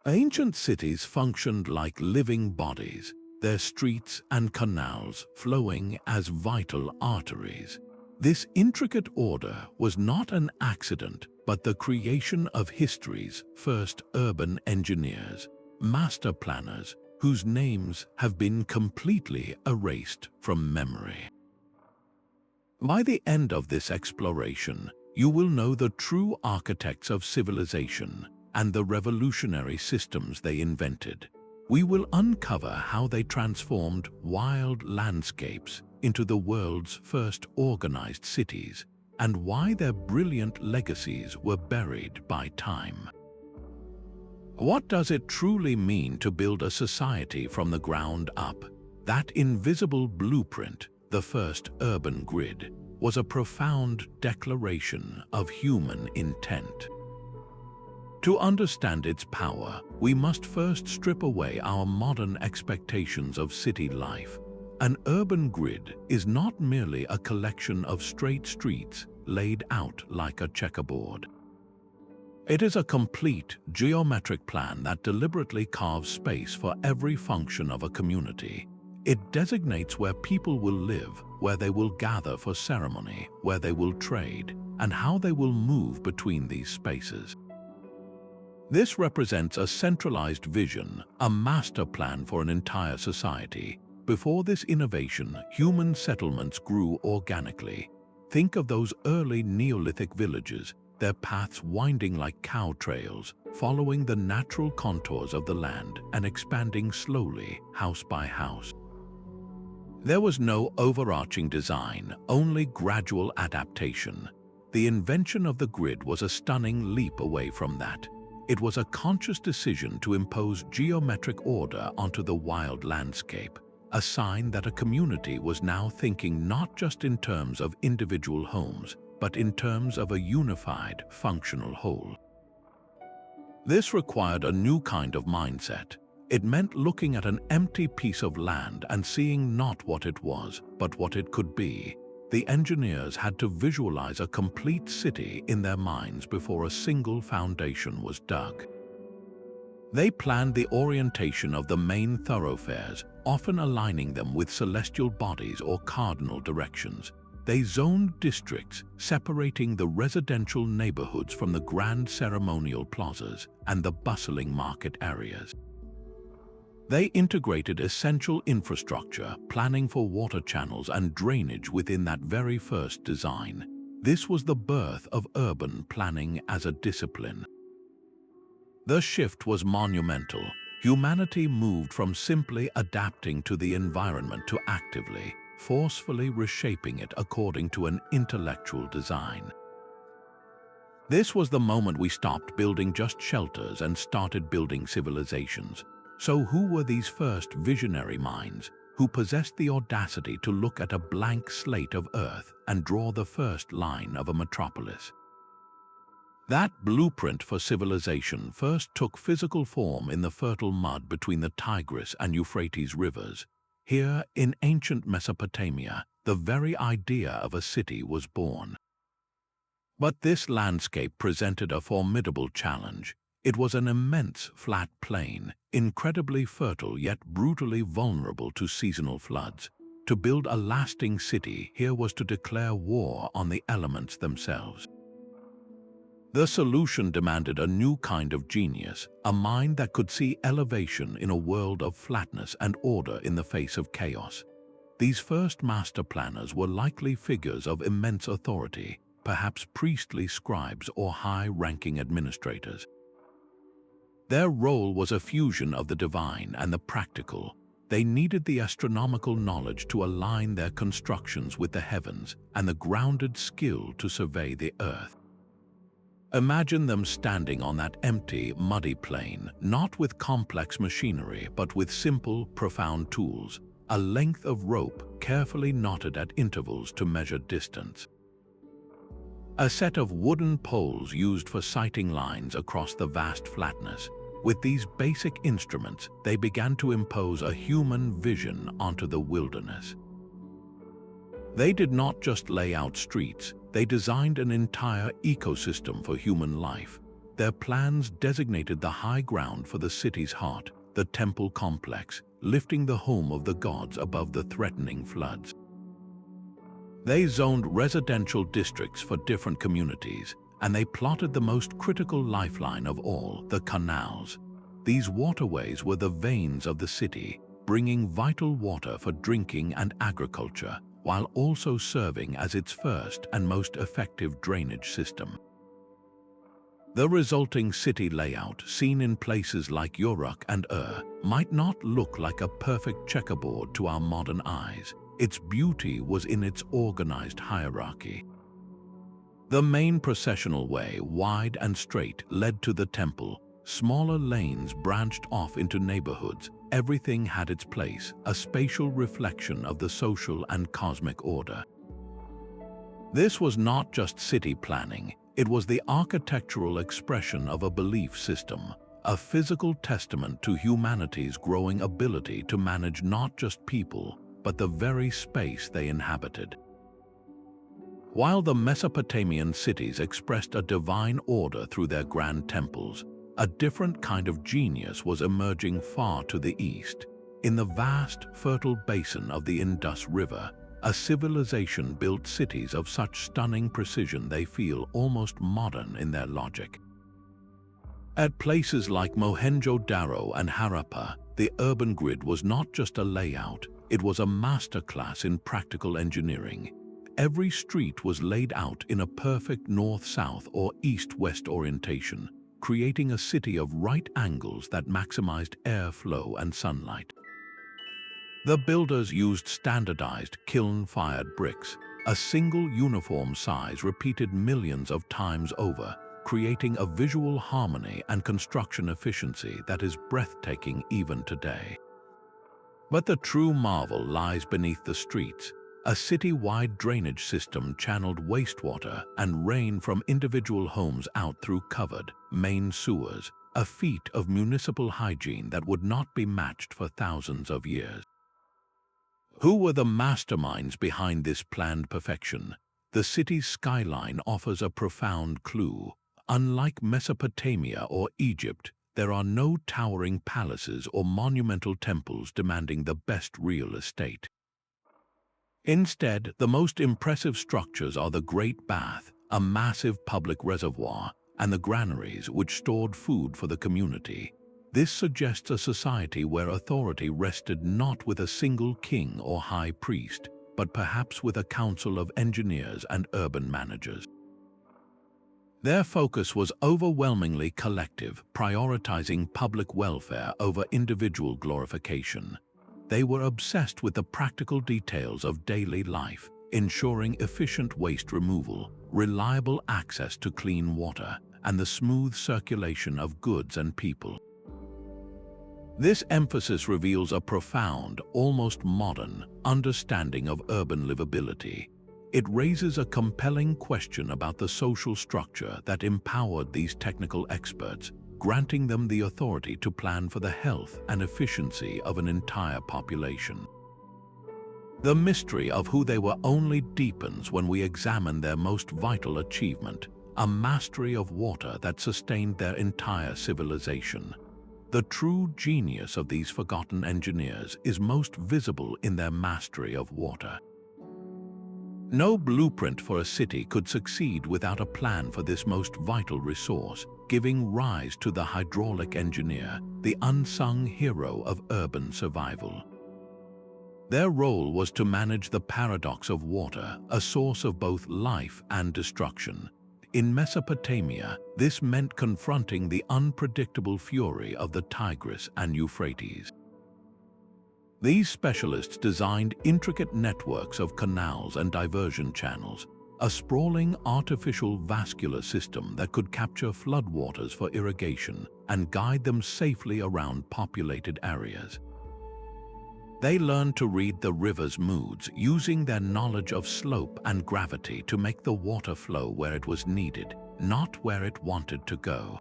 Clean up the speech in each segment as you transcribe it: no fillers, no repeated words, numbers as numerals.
Ancient cities functioned like living bodies, their streets and canals flowing as vital arteries. This intricate order was not an accident, but the creation of history's first urban engineers, master planners, whose names have been completely erased from memory. By the end of this exploration, you will know the true architects of civilization and the revolutionary systems they invented. We will uncover how they transformed wild landscapes into the world's first organized cities, and why their brilliant legacies were buried by time. What does it truly mean to build a society from the ground up? That invisible blueprint, the first urban grid, was a profound declaration of human intent. To understand its power, we must first strip away our modern expectations of city life. An urban grid is not merely a collection of straight streets laid out like a checkerboard. It is a complete geometric plan that deliberately carves space for every function of a community. It designates where people will live, where they will gather for ceremony, where they will trade, and how they will move between these spaces. This represents a centralized vision, a master plan for an entire society. Before this innovation, human settlements grew organically. Think of those early Neolithic villages, their paths winding like cow trails, following the natural contours of the land and expanding slowly, house by house. There was no overarching design, only gradual adaptation. The invention of the grid was a stunning leap away from that. It was a conscious decision to impose geometric order onto the wild landscape, a sign that a community was now thinking not just in terms of individual homes, but in terms of a unified, functional whole. This required a new kind of mindset. It meant looking at an empty piece of land and seeing not what it was, but what it could be. The engineers had to visualize a complete city in their minds before a single foundation was dug. They planned the orientation of the main thoroughfares, often aligning them with celestial bodies or cardinal directions. They zoned districts, separating the residential neighborhoods from the grand ceremonial plazas and the bustling market areas. They integrated essential infrastructure, planning for water channels and drainage within that very first design. This was the birth of urban planning as a discipline. The shift was monumental. Humanity moved from simply adapting to the environment to actively, forcefully reshaping it according to an intellectual design. This was the moment we stopped building just shelters and started building civilizations. So who were these first visionary minds who possessed the audacity to look at a blank slate of Earth and draw the first line of a metropolis? That blueprint for civilization first took physical form in the fertile mud between the Tigris and Euphrates rivers. Here, in ancient Mesopotamia, the very idea of a city was born. But this landscape presented a formidable challenge. It was an immense flat plain, incredibly fertile yet brutally vulnerable to seasonal floods. To build a lasting city here was to declare war on the elements themselves. The solution demanded a new kind of genius, a mind that could see elevation in a world of flatness and order in the face of chaos. These first master planners were likely figures of immense authority, perhaps priestly scribes or high-ranking administrators. Their role was a fusion of the divine and the practical. They needed the astronomical knowledge to align their constructions with the heavens and the grounded skill to survey the earth. Imagine them standing on that empty, muddy plain, not with complex machinery, but with simple, profound tools, a length of rope carefully knotted at intervals to measure distance. A set of wooden poles used for sighting lines across the vast flatness. With these basic instruments, they began to impose a human vision onto the wilderness. They did not just lay out streets, they designed an entire ecosystem for human life. Their plans designated the high ground for the city's heart, the temple complex, lifting the home of the gods above the threatening floods. They zoned residential districts for different communities, and they plotted the most critical lifeline of all, the canals. These waterways were the veins of the city, bringing vital water for drinking and agriculture, while also serving as its first and most effective drainage system. The resulting city layout, seen in places like Uruk and might not look like a perfect checkerboard to our modern eyes. Its beauty was in its organized hierarchy. The main processional way, wide and straight, led to the temple. Smaller lanes branched off into neighborhoods. Everything had its place, a spatial reflection of the social and cosmic order. This was not just city planning, it was the architectural expression of a belief system, a physical testament to humanity's growing ability to manage not just people, but the very space they inhabited. While the Mesopotamian cities expressed a divine order through their grand temples, a different kind of genius was emerging far to the east. In the vast, fertile basin of the Indus River, a civilization built cities of such stunning precision they feel almost modern in their logic. At places like Mohenjo-Daro and Harappa, the urban grid was not just a layout, it was a masterclass in practical engineering. Every street was laid out in a perfect north-south or east-west orientation, creating a city of right angles that maximized airflow and sunlight. The builders used standardized kiln-fired bricks, a single uniform size repeated millions of times over, creating a visual harmony and construction efficiency that is breathtaking even today. But the true marvel lies beneath the streets. A city-wide drainage system channeled wastewater and rain from individual homes out through covered, main sewers, a feat of municipal hygiene that would not be matched for thousands of years. Who were the masterminds behind this planned perfection? The city's skyline offers a profound clue. Unlike Mesopotamia or Egypt, there are no towering palaces or monumental temples demanding the best real estate. Instead, the most impressive structures are the Great Bath, a massive public reservoir, and the granaries which stored food for the community. This suggests a society where authority rested not with a single king or high priest, but perhaps with a council of engineers and urban managers. Their focus was overwhelmingly collective, prioritizing public welfare over individual glorification. They were obsessed with the practical details of daily life, ensuring efficient waste removal, reliable access to clean water, and the smooth circulation of goods and people. This emphasis reveals a profound, almost modern, understanding of urban livability. It raises a compelling question about the social structure that empowered these technical experts, granting them the authority to plan for the health and efficiency of an entire population. The mystery of who they were only deepens when we examine their most vital achievement, a mastery of water that sustained their entire civilization. The true genius of these forgotten engineers is most visible in their mastery of water. No blueprint for a city could succeed without a plan for this most vital resource, giving rise to the hydraulic engineer, the unsung hero of urban survival. Their role was to manage the paradox of water, a source of both life and destruction. In Mesopotamia, this meant confronting the unpredictable fury of the Tigris and Euphrates. These specialists designed intricate networks of canals and diversion channels, a sprawling artificial vascular system that could capture floodwaters for irrigation and guide them safely around populated areas. They learned to read the river's moods, using their knowledge of slope and gravity to make the water flow where it was needed, not where it wanted to go.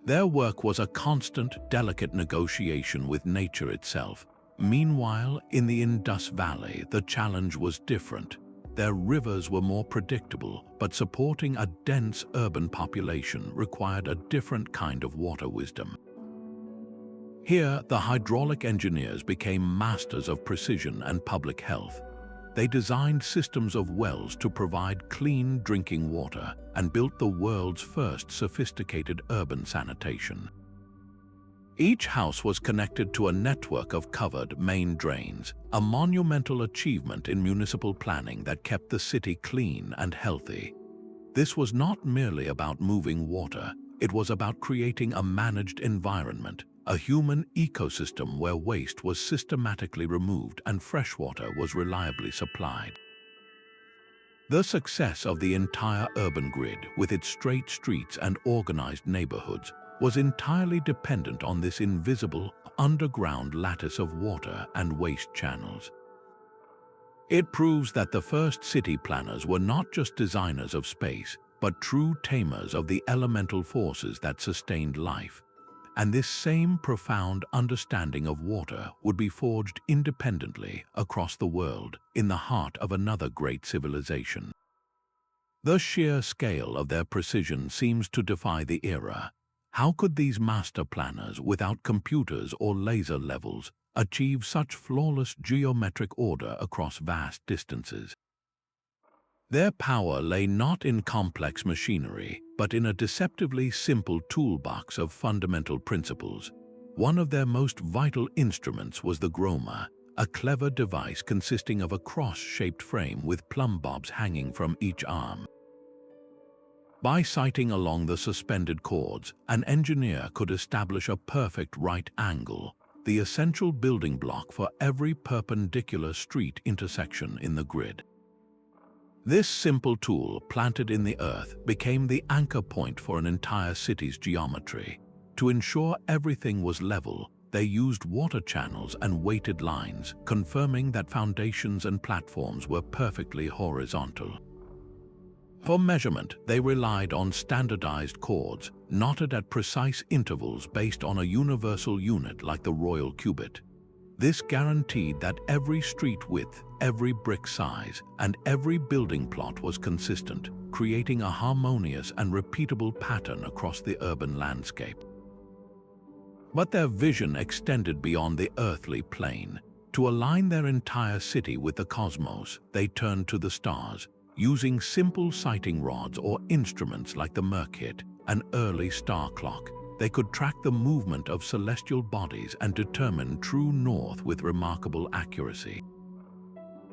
Their work was a constant, delicate negotiation with nature itself. Meanwhile, in the Indus Valley, the challenge was different. their rivers were more predictable, but supporting a dense urban population required a different kind of water wisdom. Here, the hydraulic engineers became masters of precision and public health. They designed systems of wells to provide clean drinking water and built the world's first sophisticated urban sanitation. Each house was connected to a network of covered main drains, a monumental achievement in municipal planning that kept the city clean and healthy. This was not merely about moving water, it was about creating a managed environment, a human ecosystem where waste was systematically removed and fresh water was reliably supplied. The success of the entire urban grid, with its straight streets and organized neighborhoods, was entirely dependent on this invisible, underground lattice of water and waste channels. It proves that the first city planners were not just designers of space, but true tamers of the elemental forces that sustained life. And this same profound understanding of water would be forged independently across the world in the heart of another great civilization. The sheer scale of their precision seems to defy the era. How could these master planners, without computers or laser levels, achieve such flawless geometric order across vast distances? Their power lay not in complex machinery, but in a deceptively simple toolbox of fundamental principles. One of their most vital instruments was the groma, a clever device consisting of a cross-shaped frame with plumb bobs hanging from each arm. By sighting along the suspended cords, an engineer could establish a perfect right angle, the essential building block for every perpendicular street intersection in the grid. This simple tool, planted in the earth, became the anchor point for an entire city's geometry. To ensure everything was level, they used water channels and weighted lines, confirming that foundations and platforms were perfectly horizontal. For measurement, they relied on standardized cords, knotted at precise intervals based on a universal unit like the royal cubit. This guaranteed that every street width, every brick size, and every building plot was consistent, creating a harmonious and repeatable pattern across the urban landscape. But their vision extended beyond the earthly plane. To align their entire city with the cosmos, they turned to the stars, using simple sighting rods or instruments like the Merkit, an early star clock. They could track the movement of celestial bodies and determine true north with remarkable accuracy.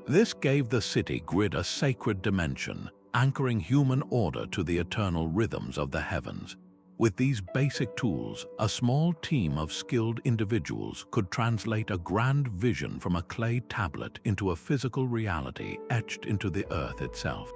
This gave the city grid a sacred dimension, anchoring human order to the eternal rhythms of the heavens. With these basic tools, a small team of skilled individuals could translate a grand vision from a clay tablet into a physical reality etched into the earth itself.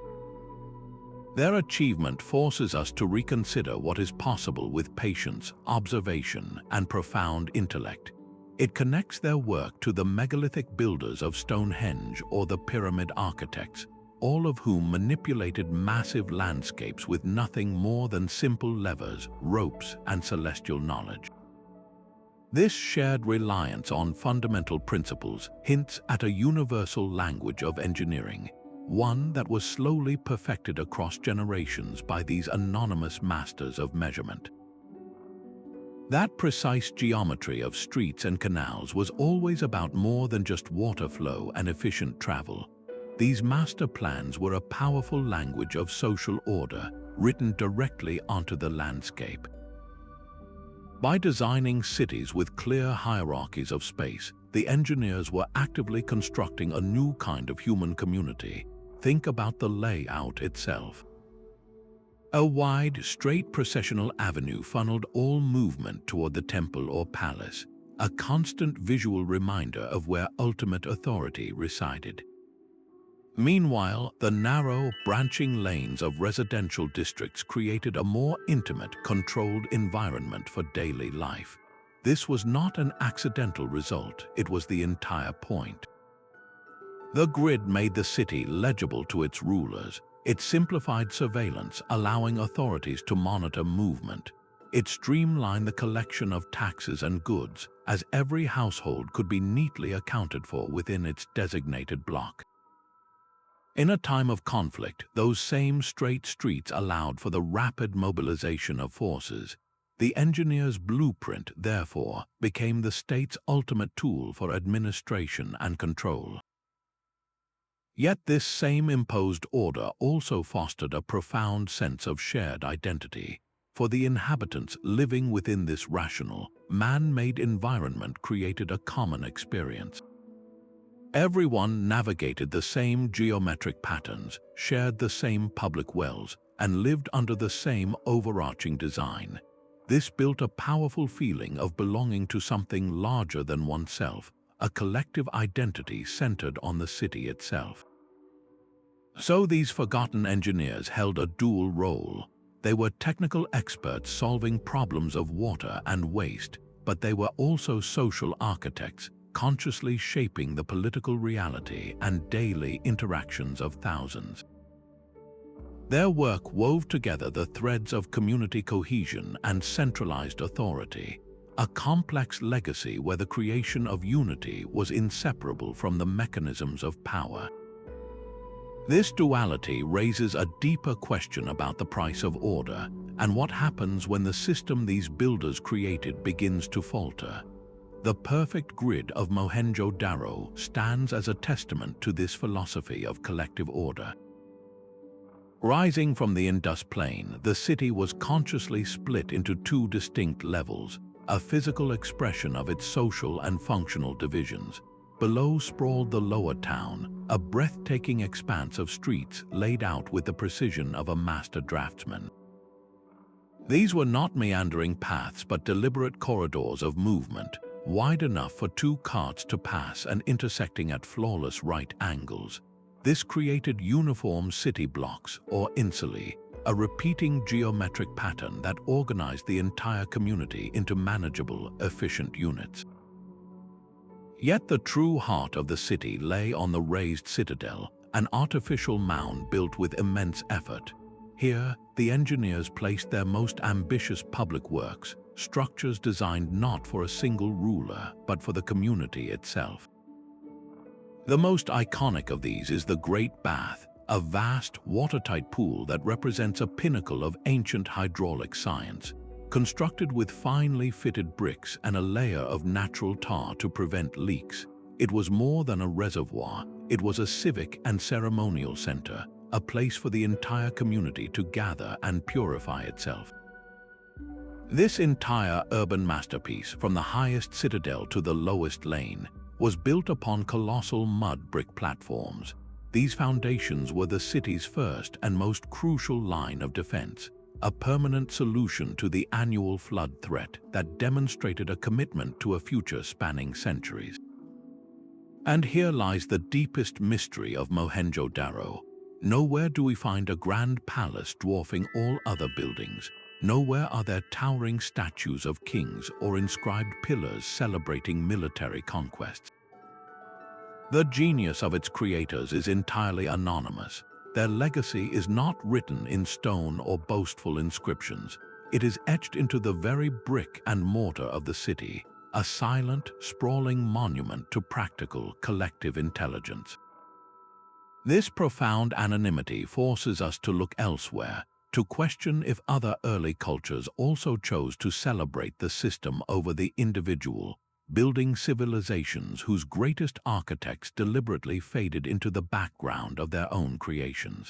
Their achievement forces us to reconsider what is possible with patience, observation, and profound intellect. It connects their work to the megalithic builders of Stonehenge or the pyramid architects, all of whom manipulated massive landscapes with nothing more than simple levers, ropes, and celestial knowledge. This shared reliance on fundamental principles hints at a universal language of engineering, one that was slowly perfected across generations by these anonymous masters of measurement. That precise geometry of streets and canals was always about more than just water flow and efficient travel. These master plans were a powerful language of social order, written directly onto the landscape. By designing cities with clear hierarchies of space, the engineers were actively constructing a new kind of human community. Think about the layout itself. A wide, straight processional avenue funneled all movement toward the temple or palace, a constant visual reminder of where ultimate authority resided. Meanwhile, the narrow, branching lanes of residential districts created a more intimate, controlled environment for daily life. This was not an accidental result, it was the entire point. The grid made the city legible to its rulers. It simplified surveillance, allowing authorities to monitor movement. It streamlined the collection of taxes and goods, as every household could be neatly accounted for within its designated block. In a time of conflict, those same straight streets allowed for the rapid mobilization of forces. The engineer's blueprint, therefore, became the state's ultimate tool for administration and control. Yet this same imposed order also fostered a profound sense of shared identity. For the inhabitants living within this rational, man-made environment created a common experience. Everyone navigated the same geometric patterns, shared the same public wells, and lived under the same overarching design. This built a powerful feeling of belonging to something larger than oneself, a collective identity centered on the city itself. So these forgotten engineers held a dual role. They were technical experts solving problems of water and waste, but they were also social architects, consciously shaping the political reality and daily interactions of thousands. Their work wove together the threads of community cohesion and centralized authority, a complex legacy where the creation of unity was inseparable from the mechanisms of power. This duality raises a deeper question about the price of order and what happens when the system these builders created begins to falter. The perfect grid of Mohenjo-Daro stands as a testament to this philosophy of collective order. Rising from the Indus Plain, the city was consciously split into two distinct levels, a physical expression of its social and functional divisions. Below sprawled the lower town, a breathtaking expanse of streets laid out with the precision of a master draftsman. These were not meandering paths but deliberate corridors of movement, wide enough for two carts to pass and intersecting at flawless right angles. This created uniform city blocks, or insulae, a repeating geometric pattern that organized the entire community into manageable, efficient units. Yet the true heart of the city lay on the raised citadel, an artificial mound built with immense effort. Here, the engineers placed their most ambitious public works, structures designed not for a single ruler, but for the community itself. The most iconic of these is the Great Bath, a vast, watertight pool that represents a pinnacle of ancient hydraulic science. Constructed with finely fitted bricks and a layer of natural tar to prevent leaks, it was more than a reservoir. It was a civic and ceremonial center, a place for the entire community to gather and purify itself. This entire urban masterpiece, from the highest citadel to the lowest lane, was built upon colossal mud brick platforms. These foundations were the city's first and most crucial line of defense, a permanent solution to the annual flood threat that demonstrated a commitment to a future spanning centuries. And here lies the deepest mystery of Mohenjo-Daro. Nowhere do we find a grand palace dwarfing all other buildings. Nowhere are there towering statues of kings or inscribed pillars celebrating military conquests. The genius of its creators is entirely anonymous. Their legacy is not written in stone or boastful inscriptions. It is etched into the very brick and mortar of the city, a silent, sprawling monument to practical, collective intelligence. This profound anonymity forces us to look elsewhere, to question if other early cultures also chose to celebrate the system over the individual, building civilizations whose greatest architects deliberately faded into the background of their own creations.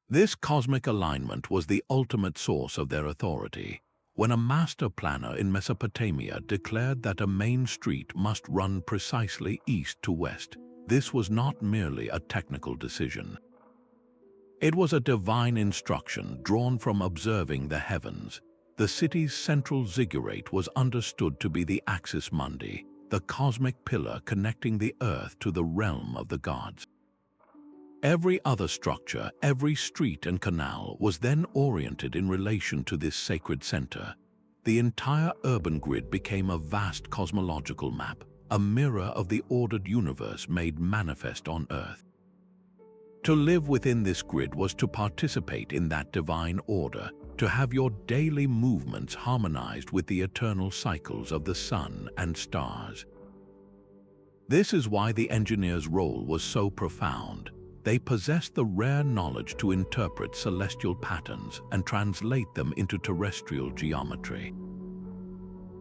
This cosmic alignment was the ultimate source of their authority. When a master planner in Mesopotamia declared that a main street must run precisely east to west, this was not merely a technical decision. It was a divine instruction drawn from observing the heavens. The city's central ziggurat was understood to be the axis mundi, the cosmic pillar connecting the earth to the realm of the gods. Every other structure, every street and canal was then oriented in relation to this sacred center. The entire urban grid became a vast cosmological map, a mirror of the ordered universe made manifest on earth. To live within this grid was to participate in that divine order, to have your daily movements harmonized with the eternal cycles of the sun and stars. This is why the engineer's role was so profound. they possessed the rare knowledge to interpret celestial patterns and translate them into terrestrial geometry.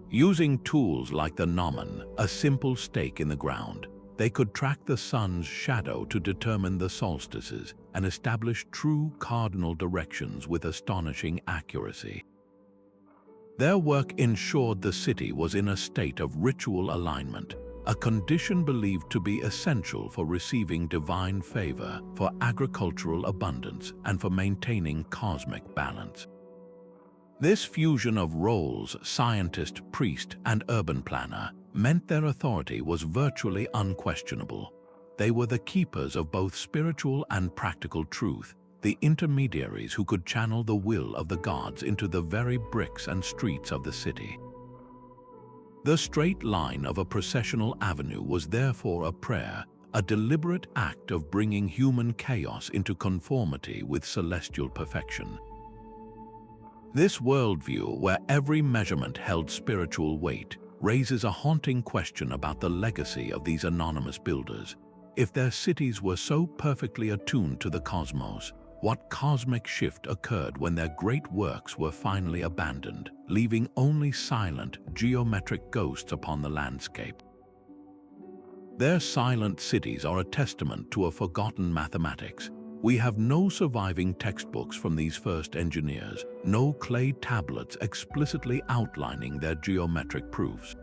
Using tools like the gnomon, a simple stake in the ground, they could track the sun's shadow to determine the solstices and establish true cardinal directions with astonishing accuracy. Their work ensured the city was in a state of ritual alignment, a condition believed to be essential for receiving divine favor, for agricultural abundance, and for maintaining cosmic balance. This fusion of roles, scientist, priest, and urban planner, meant their authority was virtually unquestionable. They were the keepers of both spiritual and practical truth, the intermediaries who could channel the will of the gods into the very bricks and streets of the city. The straight line of a processional avenue was therefore a prayer, a deliberate act of bringing human chaos into conformity with celestial perfection. This worldview, where every measurement held spiritual weight, raises a haunting question about the legacy of these anonymous builders. If their cities were so perfectly attuned to the cosmos, what cosmic shift occurred when their great works were finally abandoned, leaving only silent, geometric ghosts upon the landscape? Their silent cities are a testament to a forgotten mathematics. We have no surviving textbooks from these first engineers, no clay tablets explicitly outlining their geometric proofs.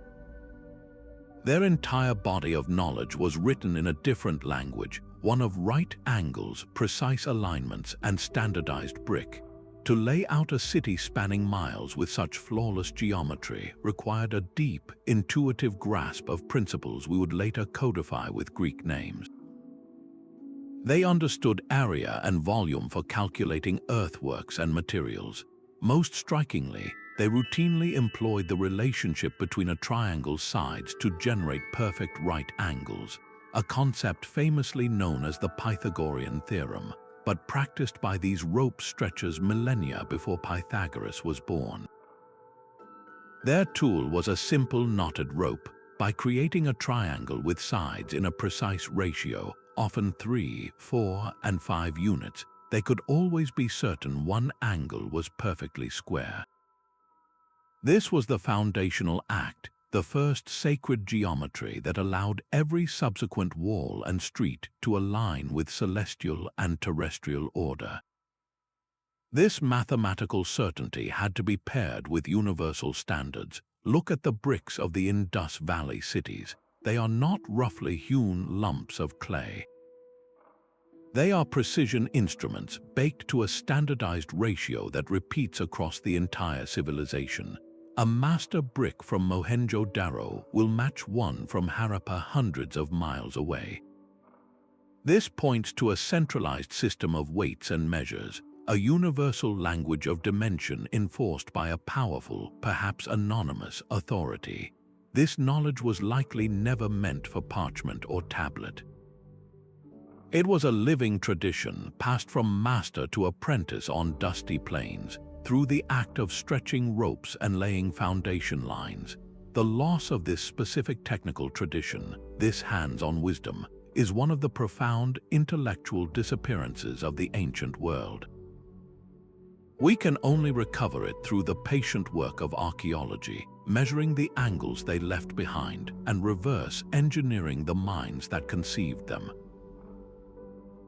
Their entire body of knowledge was written in a different language, one of right angles, precise alignments, and standardized brick. To lay out a city spanning miles with such flawless geometry required a deep, intuitive grasp of principles we would later codify with Greek names. They understood area and volume for calculating earthworks and materials. Most strikingly, they routinely employed the relationship between a triangle's sides to generate perfect right angles, a concept famously known as the Pythagorean theorem, but practiced by these rope stretchers millennia before Pythagoras was born. Their tool was a simple knotted rope. By creating a triangle with sides in a precise ratio, often 3, 4, and 5 units, they could always be certain one angle was perfectly square. This was the foundational act, the first sacred geometry that allowed every subsequent wall and street to align with celestial and terrestrial order. This mathematical certainty had to be paired with universal standards. Look at the bricks of the Indus Valley cities. They are not roughly hewn lumps of clay. They are precision instruments baked to a standardized ratio that repeats across the entire civilization. A master brick from Mohenjo-Daro will match one from Harappa hundreds of miles away. This points to a centralized system of weights and measures, a universal language of dimension enforced by a powerful, perhaps anonymous, authority. This knowledge was likely never meant for parchment or tablet. It was a living tradition passed from master to apprentice on dusty plains, through the act of stretching ropes and laying foundation lines. The loss of this specific technical tradition, this hands-on wisdom, is one of the profound intellectual disappearances of the ancient world. We can only recover it through the patient work of archaeology, measuring the angles they left behind and reverse engineering the minds that conceived them.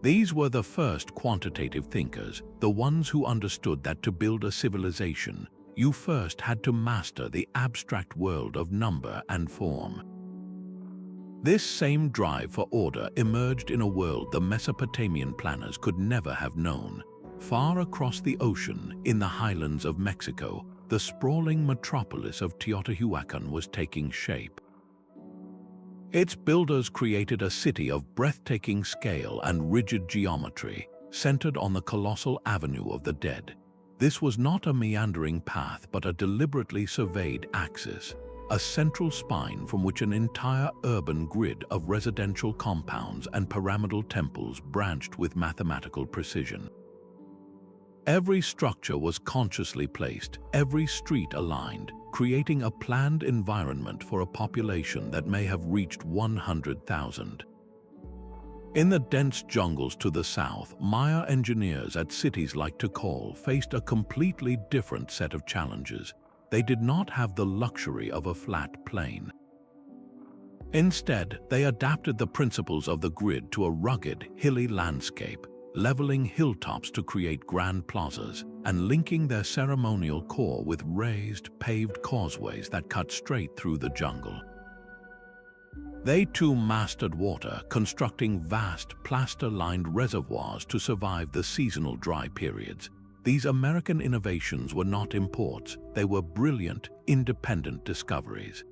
These were the first quantitative thinkers, the ones who understood that to build a civilization, you first had to master the abstract world of number and form. This same drive for order emerged in a world the Mesopotamian planners could never have known. Far across the ocean, in the highlands of Mexico, the sprawling metropolis of Teotihuacan was taking shape. Its builders created a city of breathtaking scale and rigid geometry, centered on the colossal Avenue of the Dead. This was not a meandering path but a deliberately surveyed axis, a central spine from which an entire urban grid of residential compounds and pyramidal temples branched with mathematical precision. Every structure was consciously placed, every street aligned, creating a planned environment for a population that may have reached 100,000. In the dense jungles to the south, Maya engineers at cities like Tikal faced a completely different set of challenges. They did not have the luxury of a flat plain. Instead, they adapted the principles of the grid to a rugged, hilly landscape, leveling hilltops to create grand plazas and linking their ceremonial core with raised, paved causeways that cut straight through the jungle. They too mastered water, constructing vast, plaster-lined reservoirs to survive the seasonal dry periods. These American innovations were not imports, they were brilliant, independent discoveries.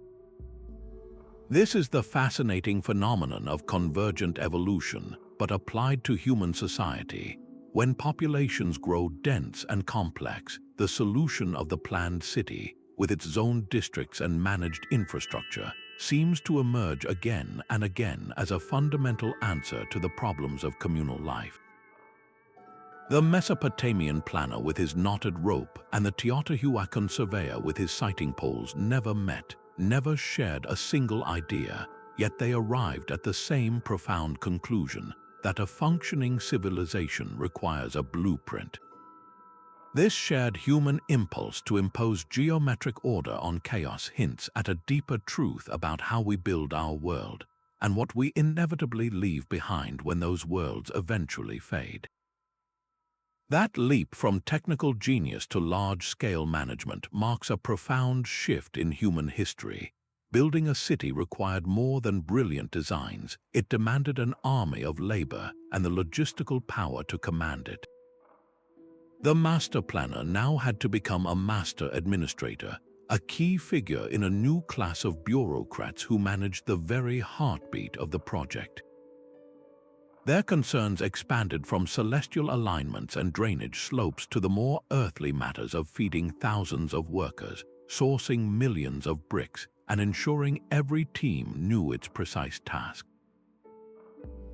This is the fascinating phenomenon of convergent evolution, but applied to human society. When populations grow dense and complex, the solution of the planned city, with its zoned districts and managed infrastructure, seems to emerge again and again as a fundamental answer to the problems of communal life. The Mesopotamian planner with his knotted rope and the Teotihuacan surveyor with his sighting poles never met, never shared a single idea, yet they arrived at the same profound conclusion, that a functioning civilization requires a blueprint. This shared human impulse to impose geometric order on chaos hints at a deeper truth about how we build our world, and what we inevitably leave behind when those worlds eventually fade. That leap from technical genius to large-scale management marks a profound shift in human history. Building a city required more than brilliant designs. It demanded an army of labor and the logistical power to command it. The master planner now had to become a master administrator, a key figure in a new class of bureaucrats who managed the very heartbeat of the project. Their concerns expanded from celestial alignments and drainage slopes to the more earthly matters of feeding thousands of workers, sourcing millions of bricks, and ensuring every team knew its precise task.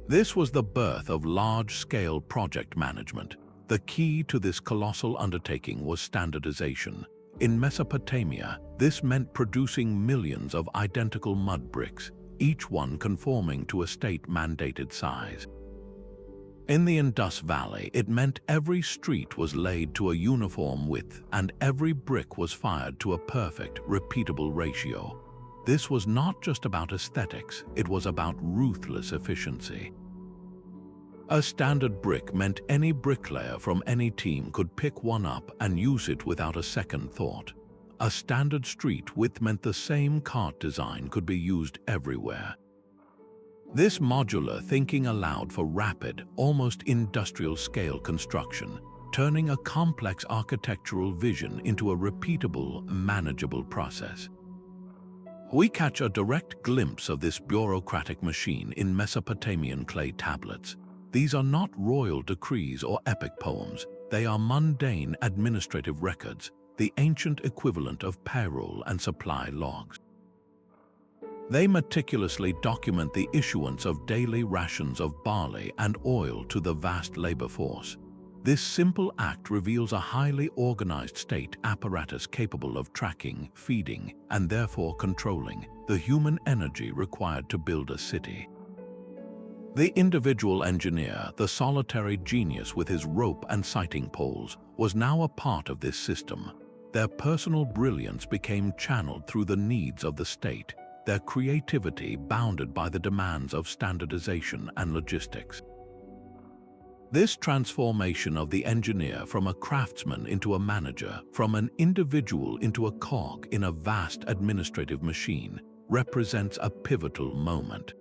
This was the birth of large-scale project management. The key to this colossal undertaking was standardization. In Mesopotamia, this meant producing millions of identical mud bricks, each one conforming to a state-mandated size. In the Indus Valley, it meant every street was laid to a uniform width and every brick was fired to a perfect, repeatable ratio. This was not just about aesthetics, it was about ruthless efficiency. A standard brick meant any bricklayer from any team could pick one up and use it without a second thought. A standard street width meant the same cart design could be used everywhere. This modular thinking allowed for rapid, almost industrial-scale construction, turning a complex architectural vision into a repeatable, manageable process. We catch a direct glimpse of this bureaucratic machine in Mesopotamian clay tablets. These are not royal decrees or epic poems, they are mundane administrative records, the ancient equivalent of payroll and supply logs. They meticulously document the issuance of daily rations of barley and oil to the vast labor force. This simple act reveals a highly organized state apparatus capable of tracking, feeding, and therefore controlling the human energy required to build a city. The individual engineer, the solitary genius with his rope and sighting poles, was now a part of this system. Their personal brilliance became channeled through the needs of the state, their creativity bounded by the demands of standardization and logistics. This transformation of the engineer from a craftsman into a manager, from an individual into a cog in a vast administrative machine, represents a pivotal moment.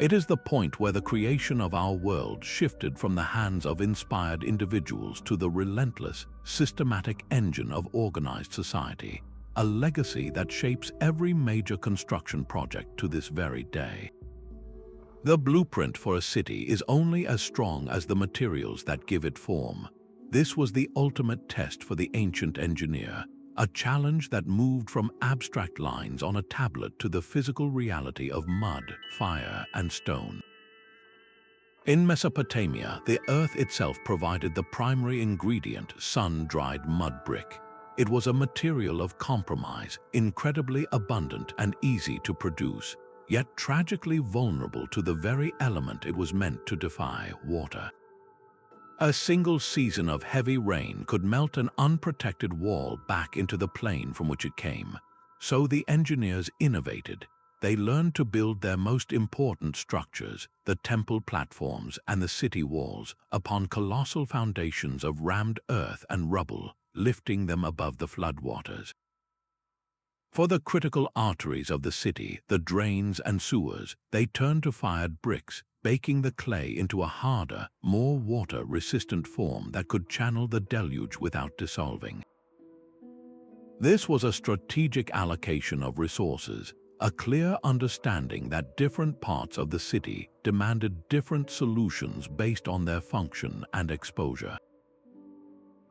It is the point where the creation of our world shifted from the hands of inspired individuals to the relentless, systematic engine of organized society, a legacy that shapes every major construction project to this very day. The blueprint for a city is only as strong as the materials that give it form. This was the ultimate test for the ancient engineer, a challenge that moved from abstract lines on a tablet to the physical reality of mud, fire, and stone. In Mesopotamia, the earth itself provided the primary ingredient, sun-dried mud brick. It was a material of compromise, incredibly abundant and easy to produce. yet tragically vulnerable to the very element it was meant to defy, water. A single season of heavy rain could melt an unprotected wall back into the plain from which it came. So the engineers innovated. They learned to build their most important structures, the temple platforms and the city walls, upon colossal foundations of rammed earth and rubble, lifting them above the floodwaters. For the critical arteries of the city, the drains and sewers, they turned to fired bricks, baking the clay into a harder, more water-resistant form that could channel the deluge without dissolving. This was a strategic allocation of resources, a clear understanding that different parts of the city demanded different solutions based on their function and exposure.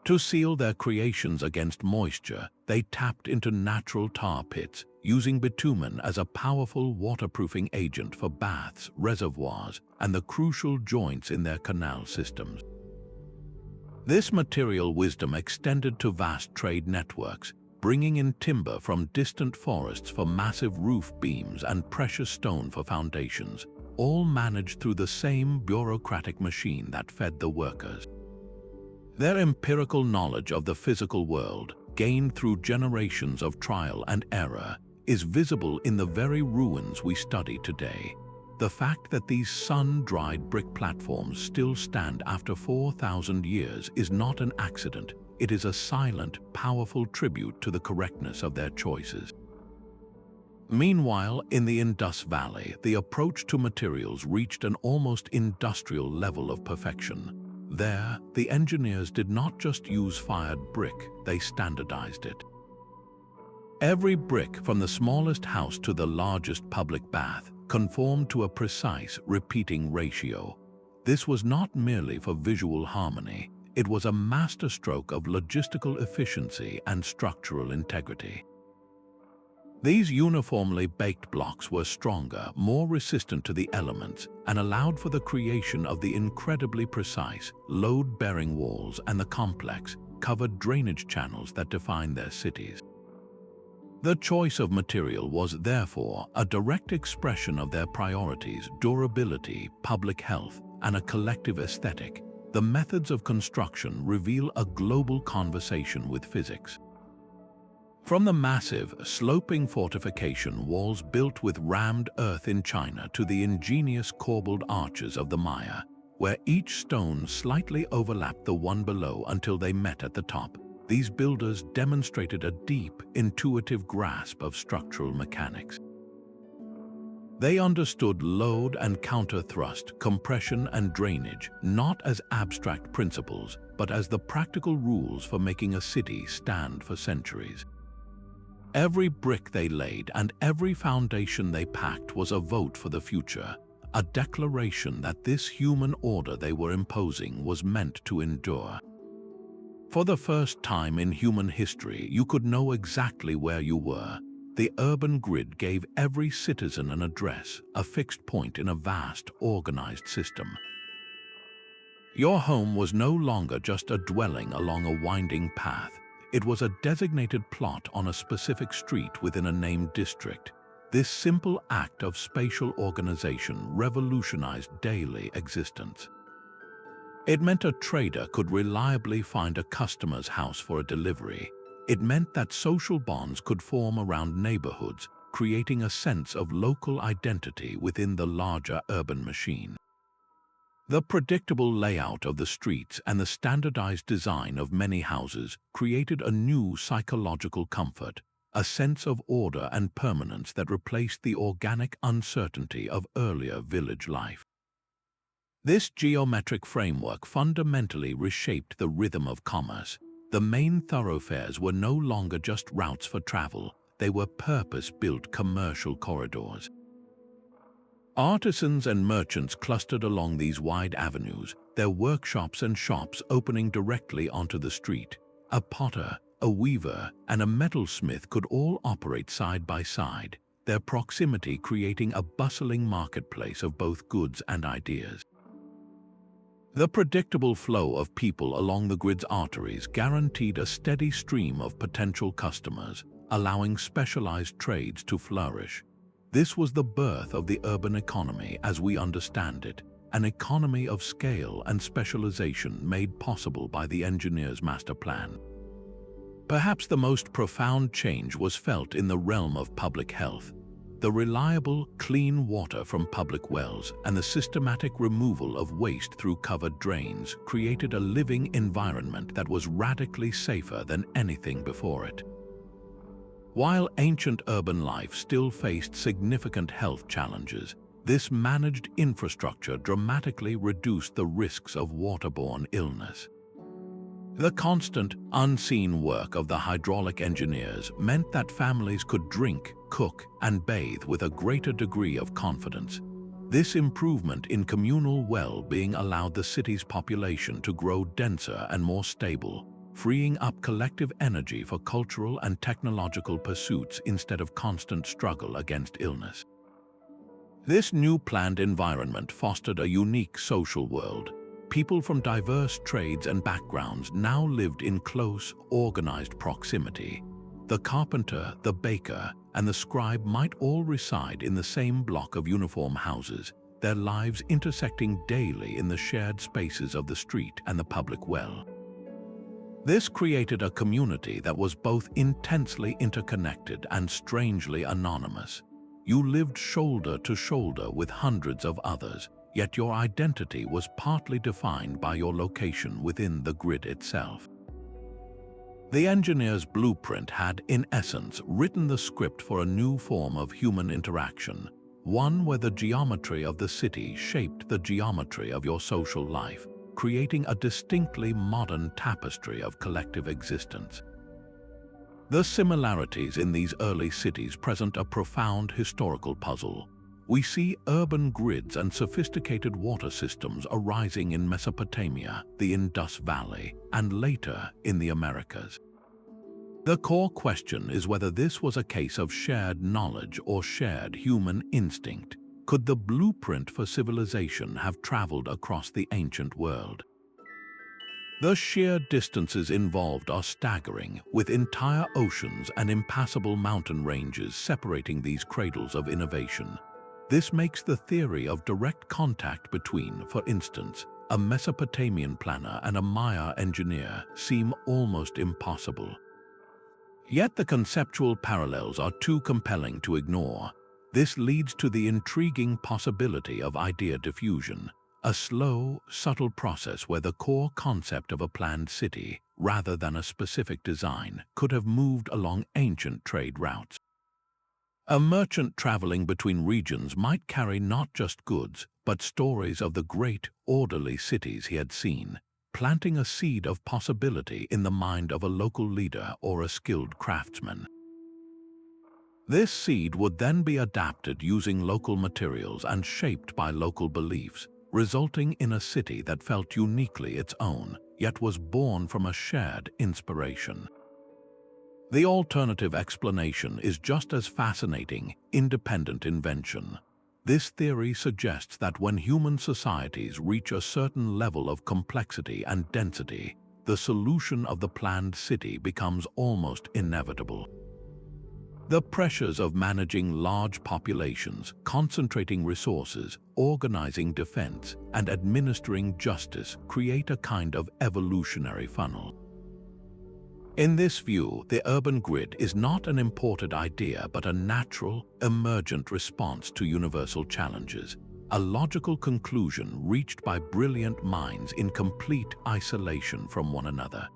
To seal their creations against moisture, they tapped into natural tar pits, using bitumen as a powerful waterproofing agent for baths, reservoirs, and the crucial joints in their canal systems. This material wisdom extended to vast trade networks, bringing in timber from distant forests for massive roof beams and precious stone for foundations, all managed through the same bureaucratic machine that fed the workers. Their empirical knowledge of the physical world, gained through generations of trial and error, is visible in the very ruins we study today. The fact that these sun-dried brick platforms still stand after 4,000 years is not an accident. It is a silent, powerful tribute to the correctness of their choices. Meanwhile, in the Indus Valley, the approach to materials reached an almost industrial level of perfection. There, the engineers did not just use fired brick, they standardized it. Every brick, from the smallest house to the largest public bath, conformed to a precise, repeating ratio. This was not merely for visual harmony, it was a masterstroke of logistical efficiency and structural integrity. These uniformly baked blocks were stronger, more resistant to the elements, and allowed for the creation of the incredibly precise, load-bearing walls and the complex, covered drainage channels that define their cities. The choice of material was, therefore, a direct expression of their priorities: durability, public health, and a collective aesthetic. The methods of construction reveal a global conversation with physics. From the massive, sloping fortification walls built with rammed earth in China to the ingenious corbelled arches of the Maya, where each stone slightly overlapped the one below until they met at the top, these builders demonstrated a deep, intuitive grasp of structural mechanics. They understood load and counter-thrust, compression and drainage, not as abstract principles, but as the practical rules for making a city stand for centuries. Every brick they laid and every foundation they packed was a vote for the future, a declaration that this human order they were imposing was meant to endure. For the first time in human history, you could know exactly where you were. The urban grid gave every citizen an address, a fixed point in a vast, organized system. Your home was no longer just a dwelling along a winding path. It was a designated plot on a specific street within a named district. This simple act of spatial organization revolutionized daily existence. It meant a trader could reliably find a customer's house for a delivery. It meant that social bonds could form around neighborhoods, creating a sense of local identity within the larger urban machine. The predictable layout of the streets and the standardized design of many houses created a new psychological comfort, a sense of order and permanence that replaced the organic uncertainty of earlier village life. This geometric framework fundamentally reshaped the rhythm of commerce. The main thoroughfares were no longer just routes for travel, they were purpose-built commercial corridors. Artisans and merchants clustered along these wide avenues, their workshops and shops opening directly onto the street. A potter, a weaver, and a metalsmith could all operate side by side, their proximity creating a bustling marketplace of both goods and ideas. The predictable flow of people along the grid's arteries guaranteed a steady stream of potential customers, allowing specialized trades to flourish. This was the birth of the urban economy as we understand it, an economy of scale and specialization made possible by the engineer's master plan. Perhaps the most profound change was felt in the realm of public health. The reliable, clean water from public wells and the systematic removal of waste through covered drains created a living environment that was radically safer than anything before it. While ancient urban life still faced significant health challenges, this managed infrastructure dramatically reduced the risks of waterborne illness. The constant, unseen work of the hydraulic engineers meant that families could drink, cook, and bathe with a greater degree of confidence. This improvement in communal well-being allowed the city's population to grow denser and more stable, freeing up collective energy for cultural and technological pursuits instead of constant struggle against illness. This new planned environment fostered a unique social world. People from diverse trades and backgrounds now lived in close, organized proximity. The carpenter, the baker, and the scribe might all reside in the same block of uniform houses, their lives intersecting daily in the shared spaces of the street and the public well. This created a community that was both intensely interconnected and strangely anonymous. You lived shoulder to shoulder with hundreds of others, yet your identity was partly defined by your location within the grid itself. The engineer's blueprint had, in essence, written the script for a new form of human interaction, one where the geometry of the city shaped the geometry of your social life, creating a distinctly modern tapestry of collective existence. The similarities in these early cities present a profound historical puzzle. We see urban grids and sophisticated water systems arising in Mesopotamia, the Indus Valley, and later in the Americas. The core question is whether this was a case of shared knowledge or shared human instinct. Could the blueprint for civilization have traveled across the ancient world? The sheer distances involved are staggering, with entire oceans and impassable mountain ranges separating these cradles of innovation. This makes the theory of direct contact between, for instance, a Mesopotamian planner and a Maya engineer seem almost impossible. Yet the conceptual parallels are too compelling to ignore. This leads to the intriguing possibility of idea diffusion, a slow, subtle process where the core concept of a planned city, rather than a specific design, could have moved along ancient trade routes. A merchant traveling between regions might carry not just goods, but stories of the great, orderly cities he had seen, planting a seed of possibility in the mind of a local leader or a skilled craftsman. This seed would then be adapted using local materials and shaped by local beliefs, resulting in a city that felt uniquely its own, yet was born from a shared inspiration. The alternative explanation is just as fascinating: independent invention. This theory suggests that when human societies reach a certain level of complexity and density, the solution of the planned city becomes almost inevitable. The pressures of managing large populations, concentrating resources, organizing defense, and administering justice create a kind of evolutionary funnel. In this view, the urban grid is not an imported idea but a natural, emergent response to universal challenges, a logical conclusion reached by brilliant minds in complete isolation from one another.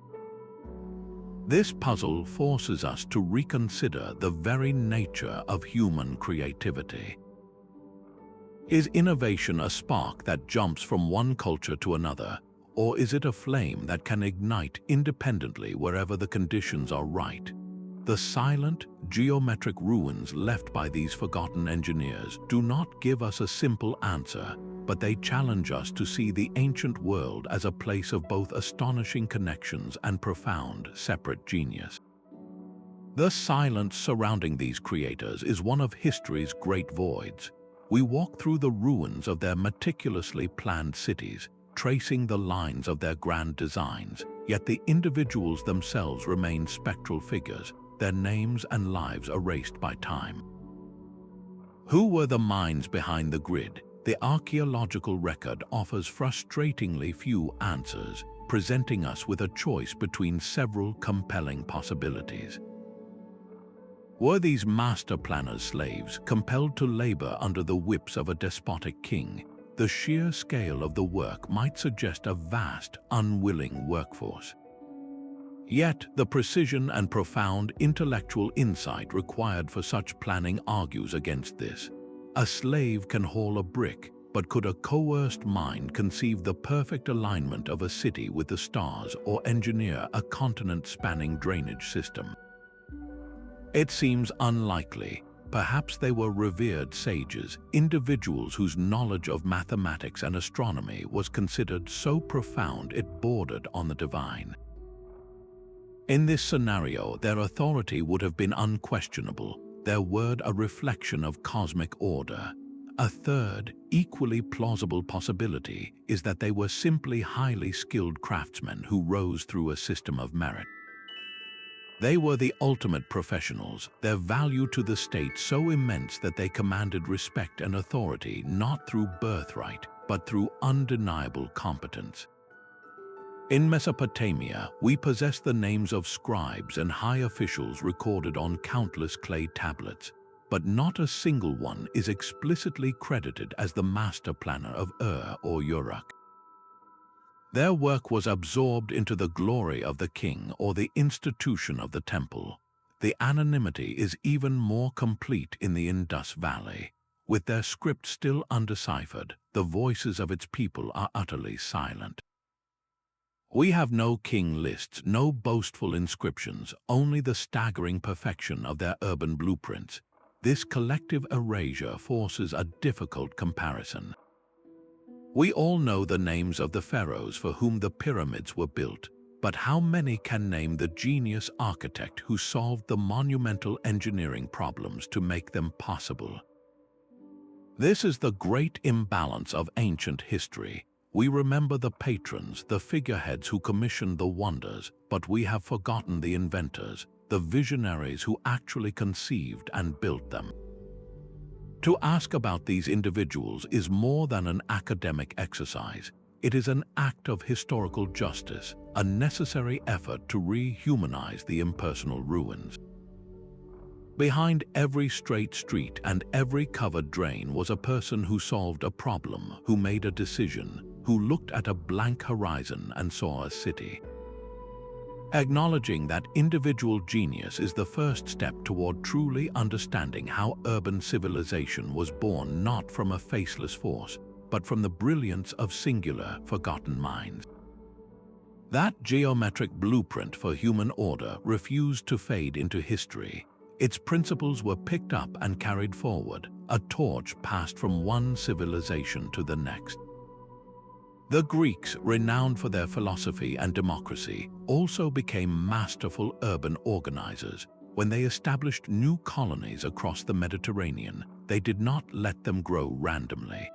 This puzzle forces us to reconsider the very nature of human creativity. Is innovation a spark that jumps from one culture to another, or is it a flame that can ignite independently wherever the conditions are right? The silent, geometric ruins left by these forgotten engineers do not give us a simple answer, but they challenge us to see the ancient world as a place of both astonishing connections and profound, separate genius. The silence surrounding these creators is one of history's great voids. We walk through the ruins of their meticulously planned cities, tracing the lines of their grand designs, yet the individuals themselves remain spectral figures, their names and lives erased by time. Who were the minds behind the grid? The archaeological record offers frustratingly few answers, presenting us with a choice between several compelling possibilities. Were these master planners slaves, compelled to labor under the whips of a despotic king? The sheer scale of the work might suggest a vast, unwilling workforce. Yet, the precision and profound intellectual insight required for such planning argues against this. A slave can haul a brick, but could a coerced mind conceive the perfect alignment of a city with the stars or engineer a continent-spanning drainage system? It seems unlikely. Perhaps they were revered sages, individuals whose knowledge of mathematics and astronomy was considered so profound it bordered on the divine. In this scenario, their authority would have been unquestionable, their word a reflection of cosmic order. A third, equally plausible possibility is that they were simply highly skilled craftsmen who rose through a system of merit. They were the ultimate professionals, their value to the state so immense that they commanded respect and authority not through birthright, but through undeniable competence. In Mesopotamia, we possess the names of scribes and high officials recorded on countless clay tablets, but not a single one is explicitly credited as the master planner of or Uruk. Their work was absorbed into the glory of the king or the institution of the temple. The anonymity is even more complete in the Indus Valley. With their script still undeciphered, the voices of its people are utterly silent. We have no king lists, no boastful inscriptions, only the staggering perfection of their urban blueprints. This collective erasure forces a difficult comparison. We all know the names of the pharaohs for whom the pyramids were built, but how many can name the genius architect who solved the monumental engineering problems to make them possible? This is the great imbalance of ancient history. We remember the patrons, the figureheads who commissioned the wonders, but we have forgotten the inventors, the visionaries who actually conceived and built them. To ask about these individuals is more than an academic exercise. It is an act of historical justice, a necessary effort to rehumanize the impersonal ruins. Behind every straight street and every covered drain was a person who solved a problem, who made a decision, who looked at a blank horizon and saw a city. Acknowledging that individual genius is the first step toward truly understanding how urban civilization was born not from a faceless force, but from the brilliance of singular, forgotten minds. That geometric blueprint for human order refused to fade into history. Its principles were picked up and carried forward, a torch passed from one civilization to the next. The Greeks, renowned for their philosophy and democracy, also became masterful urban organizers. When they established new colonies across the Mediterranean, they did not let them grow randomly.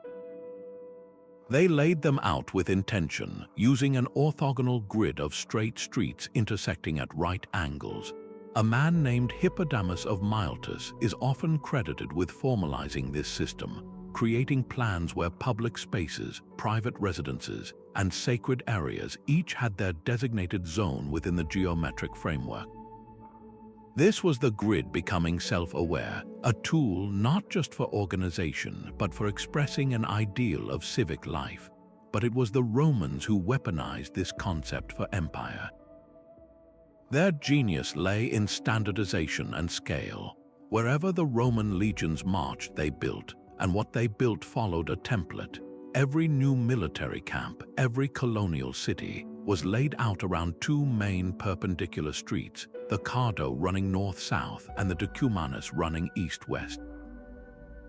They laid them out with intention, using an orthogonal grid of straight streets intersecting at right angles. A man named Hippodamus of Miletus is often credited with formalizing this system, creating plans where public spaces, private residences, and sacred areas each had their designated zone within the geometric framework. This was the grid becoming self-aware, a tool not just for organization, but for expressing an ideal of civic life. But it was the Romans who weaponized this concept for empire. Their genius lay in standardization and scale. Wherever the Roman legions marched, they built, and what they built followed a template. Every new military camp, every colonial city, was laid out around two main perpendicular streets, the Cardo running north-south and the Decumanus running east-west.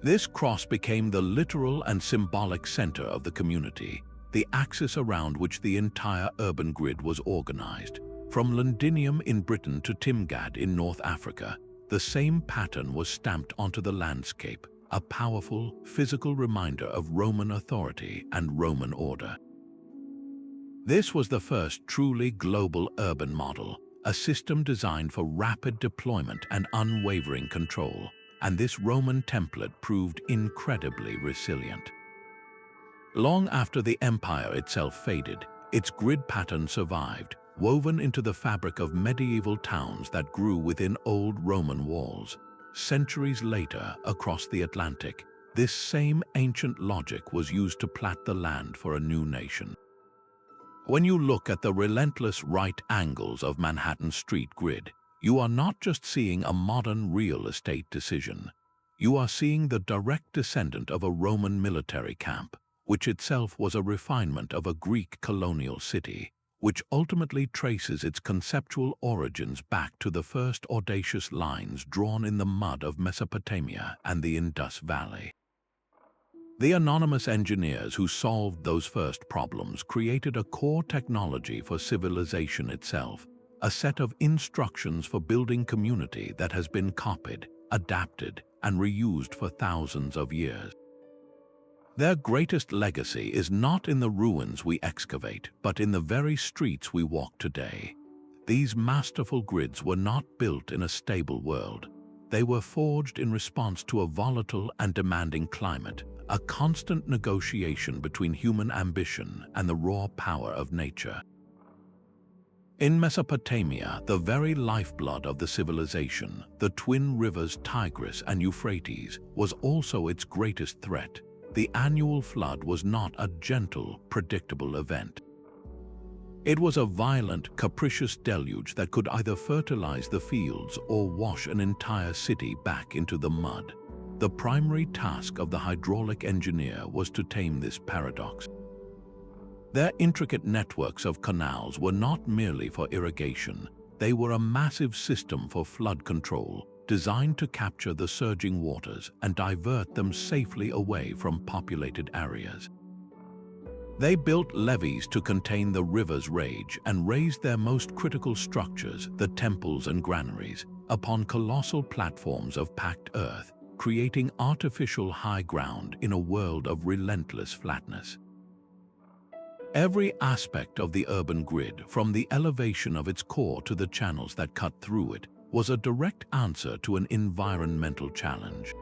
This cross became the literal and symbolic center of the community, the axis around which the entire urban grid was organized. From Londinium in Britain to Timgad in North Africa, the same pattern was stamped onto the landscape, a powerful, physical reminder of Roman authority and Roman order. This was the first truly global urban model, a system designed for rapid deployment and unwavering control. and this Roman template proved incredibly resilient. Long after the empire itself faded, its grid pattern survived, woven into the fabric of medieval towns that grew within old Roman walls. Centuries later, across the Atlantic, this same ancient logic was used to plat the land for a new nation. When you look at the relentless right angles of Manhattan's street grid, you are not just seeing a modern real estate decision. You are seeing the direct descendant of a Roman military camp, which itself was a refinement of a Greek colonial city, which ultimately traces its conceptual origins back to the first audacious lines drawn in the mud of Mesopotamia and the Indus Valley. The anonymous engineers who solved those first problems created a core technology for civilization itself, a set of instructions for building community that has been copied, adapted, and reused for thousands of years. Their greatest legacy is not in the ruins we excavate, but in the very streets we walk today. These masterful grids were not built in a stable world. They were forged in response to a volatile and demanding climate, a constant negotiation between human ambition and the raw power of nature. In Mesopotamia, the very lifeblood of the civilization, the twin rivers Tigris and Euphrates, was also its greatest threat. The annual flood was not a gentle, predictable event. It was a violent, capricious deluge that could either fertilize the fields or wash an entire city back into the mud. The primary task of the hydraulic engineer was to tame this paradox. Their intricate networks of canals were not merely for irrigation. They were a massive system for flood control, designed to capture the surging waters and divert them safely away from populated areas. They built levees to contain the river's rage and raised their most critical structures, the temples and granaries, upon colossal platforms of packed earth, creating artificial high ground in a world of relentless flatness. Every aspect of the urban grid, from the elevation of its core to the channels that cut through it, was a direct answer to an environmental challenge.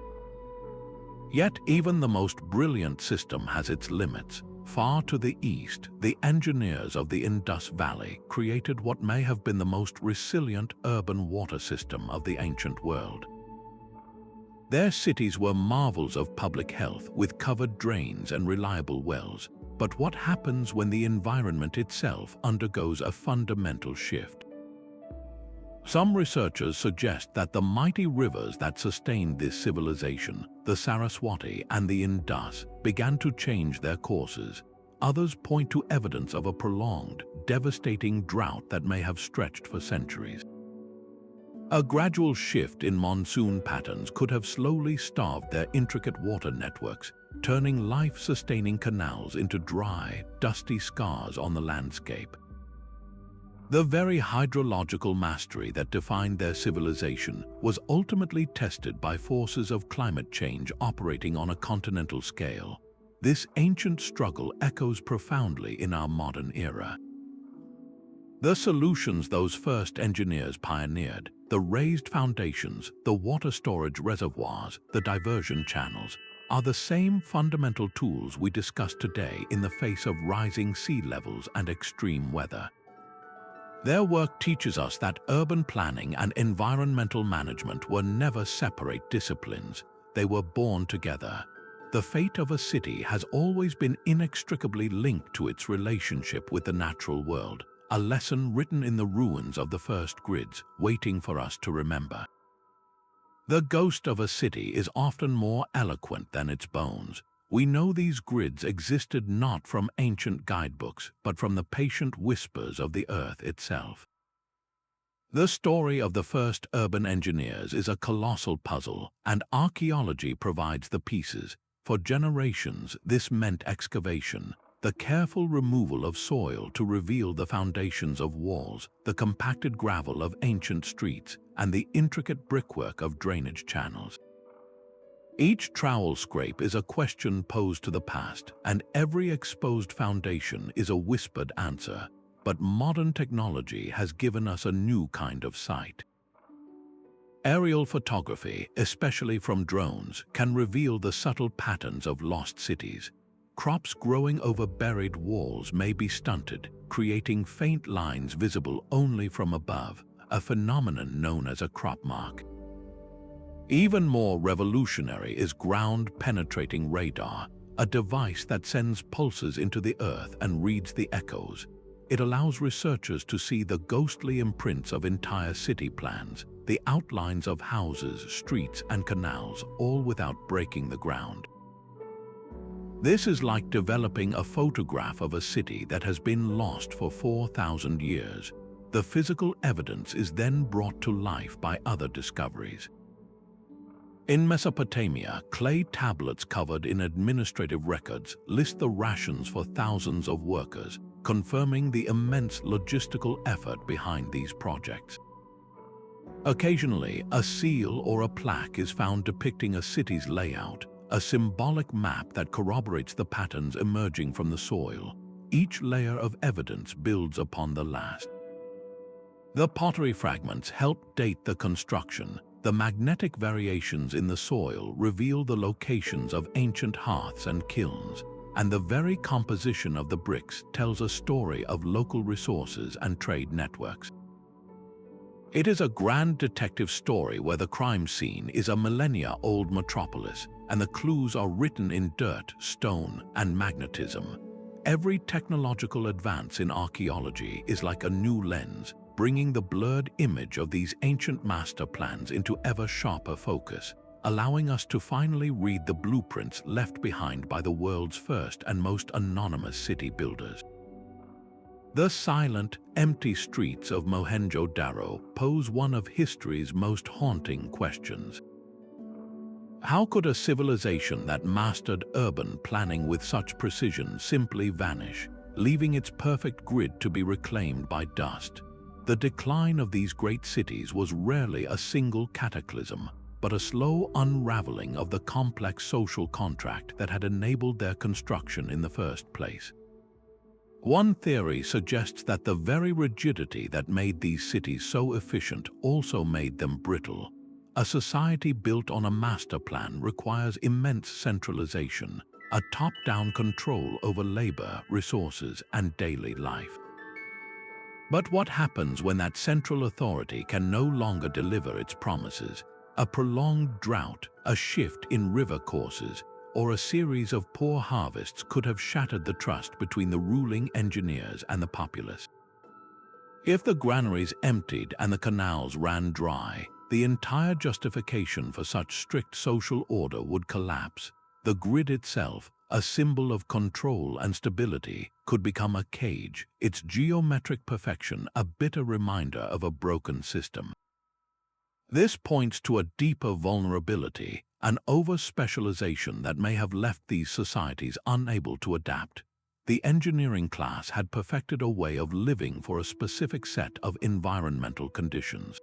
Yet even the most brilliant system has its limits. Far to the east, the engineers of the Indus Valley created what may have been the most resilient urban water system of the ancient world. Their cities were marvels of public health with covered drains and reliable wells. But what happens when the environment itself undergoes a fundamental shift? Some researchers suggest that the mighty rivers that sustained this civilization, the Saraswati and the Indus, began to change their courses. Others point to evidence of a prolonged, devastating drought that may have stretched for centuries. A gradual shift in monsoon patterns could have slowly starved their intricate water networks, turning life-sustaining canals into dry, dusty scars on the landscape. The very hydrological mastery that defined their civilization was ultimately tested by forces of climate change operating on a continental scale. This ancient struggle echoes profoundly in our modern era. The solutions those first engineers pioneered, the raised foundations, the water storage reservoirs, the diversion channels, are the same fundamental tools we discuss today in the face of rising sea levels and extreme weather. Their work teaches us that urban planning and environmental management were never separate disciplines. They were born together. The fate of a city has always been inextricably linked to its relationship with the natural world, a lesson written in the ruins of the first grids, waiting for us to remember. The ghost of a city is often more eloquent than its bones. We know these grids existed not from ancient guidebooks, but from the patient whispers of the earth itself. The story of the first urban engineers is a colossal puzzle, and archaeology provides the pieces. For generations, this meant excavation, the careful removal of soil to reveal the foundations of walls, the compacted gravel of ancient streets, and the intricate brickwork of drainage channels. Each trowel scrape is a question posed to the past, and every exposed foundation is a whispered answer. But modern technology has given us a new kind of sight. Aerial photography, especially from drones, can reveal the subtle patterns of lost cities. Crops growing over buried walls may be stunted, creating faint lines visible only from above, a phenomenon known as a crop mark. Even more revolutionary is ground-penetrating radar, a device that sends pulses into the earth and reads the echoes. It allows researchers to see the ghostly imprints of entire city plans, the outlines of houses, streets, and canals, all without breaking the ground. This is like developing a photograph of a city that has been lost for 4,000 years. The physical evidence is then brought to life by other discoveries. In Mesopotamia, clay tablets covered in administrative records list the rations for thousands of workers, confirming the immense logistical effort behind these projects. Occasionally, a seal or a plaque is found depicting a city's layout, a symbolic map that corroborates the patterns emerging from the soil. Each layer of evidence builds upon the last. The pottery fragments help date the construction. The magnetic variations in the soil reveal the locations of ancient hearths and kilns, and the very composition of the bricks tells a story of local resources and trade networks. It is a grand detective story where the crime scene is a millennia-old metropolis, and the clues are written in dirt, stone, and magnetism. Every technological advance in archaeology is like a new lens, bringing the blurred image of these ancient master plans into ever sharper focus, allowing us to finally read the blueprints left behind by the world's first and most anonymous city builders. The silent, empty streets of Mohenjo-Daro pose one of history's most haunting questions. How could a civilization that mastered urban planning with such precision simply vanish, leaving its perfect grid to be reclaimed by dust? The decline of these great cities was rarely a single cataclysm, but a slow unraveling of the complex social contract that had enabled their construction in the first place. One theory suggests that the very rigidity that made these cities so efficient also made them brittle. A society built on a master plan requires immense centralization, a top-down control over labor, resources, and daily life. But what happens when that central authority can no longer deliver its promises? A prolonged drought, a shift in river courses, or a series of poor harvests could have shattered the trust between the ruling engineers and the populace. If the granaries emptied and the canals ran dry, the entire justification for such strict social order would collapse. The grid itself, a symbol of control and stability, could become a cage, its geometric perfection a bitter reminder of a broken system. This points to a deeper vulnerability, an over-specialization that may have left these societies unable to adapt. The engineering class had perfected a way of living for a specific set of environmental conditions.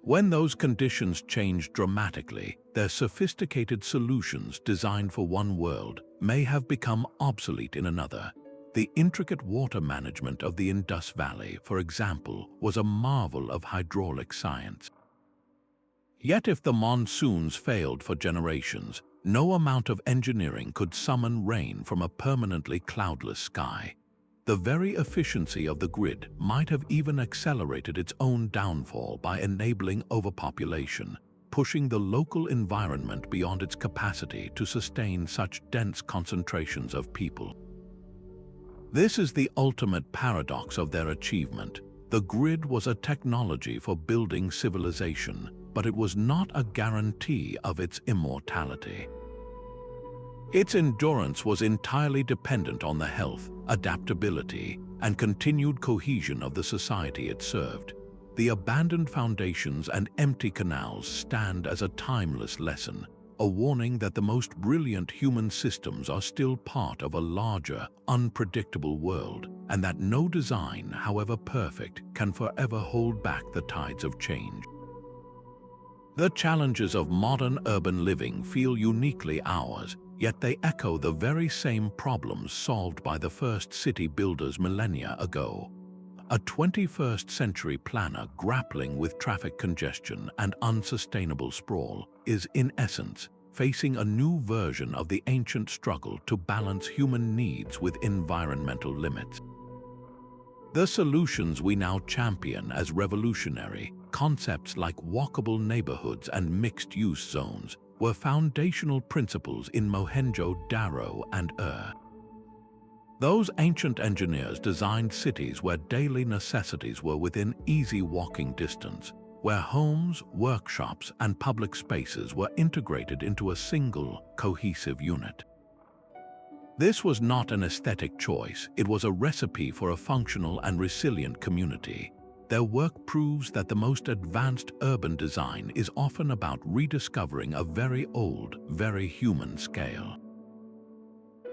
When those conditions changed dramatically, their sophisticated solutions designed for one world may have become obsolete in another. The intricate water management of the Indus Valley, for example, was a marvel of hydraulic science. Yet if the monsoons failed for generations, no amount of engineering could summon rain from a permanently cloudless sky. The very efficiency of the grid might have even accelerated its own downfall by enabling overpopulation, pushing the local environment beyond its capacity to sustain such dense concentrations of people. This is the ultimate paradox of their achievement. The grid was a technology for building civilization, but it was not a guarantee of its immortality. Its endurance was entirely dependent on the health, adaptability, and continued cohesion of the society it served. The abandoned foundations and empty canals stand as a timeless lesson, a warning that the most brilliant human systems are still part of a larger, unpredictable world, and that no design, however perfect, can forever hold back the tides of change. The challenges of modern urban living feel uniquely ours, yet they echo the very same problems solved by the first city builders millennia ago. a 21st century planner grappling with traffic congestion and unsustainable sprawl is, in essence, facing a new version of the ancient struggle to balance human needs with environmental limits. The solutions we now champion as revolutionary, concepts like walkable neighborhoods and mixed-use zones, were foundational principles in Mohenjo-Daro and Those ancient engineers designed cities where daily necessities were within easy walking distance, where homes, workshops, and public spaces were integrated into a single, cohesive unit. This was not an aesthetic choice, it was a recipe for a functional and resilient community. Their work proves that the most advanced urban design is often about rediscovering a very old, very human scale.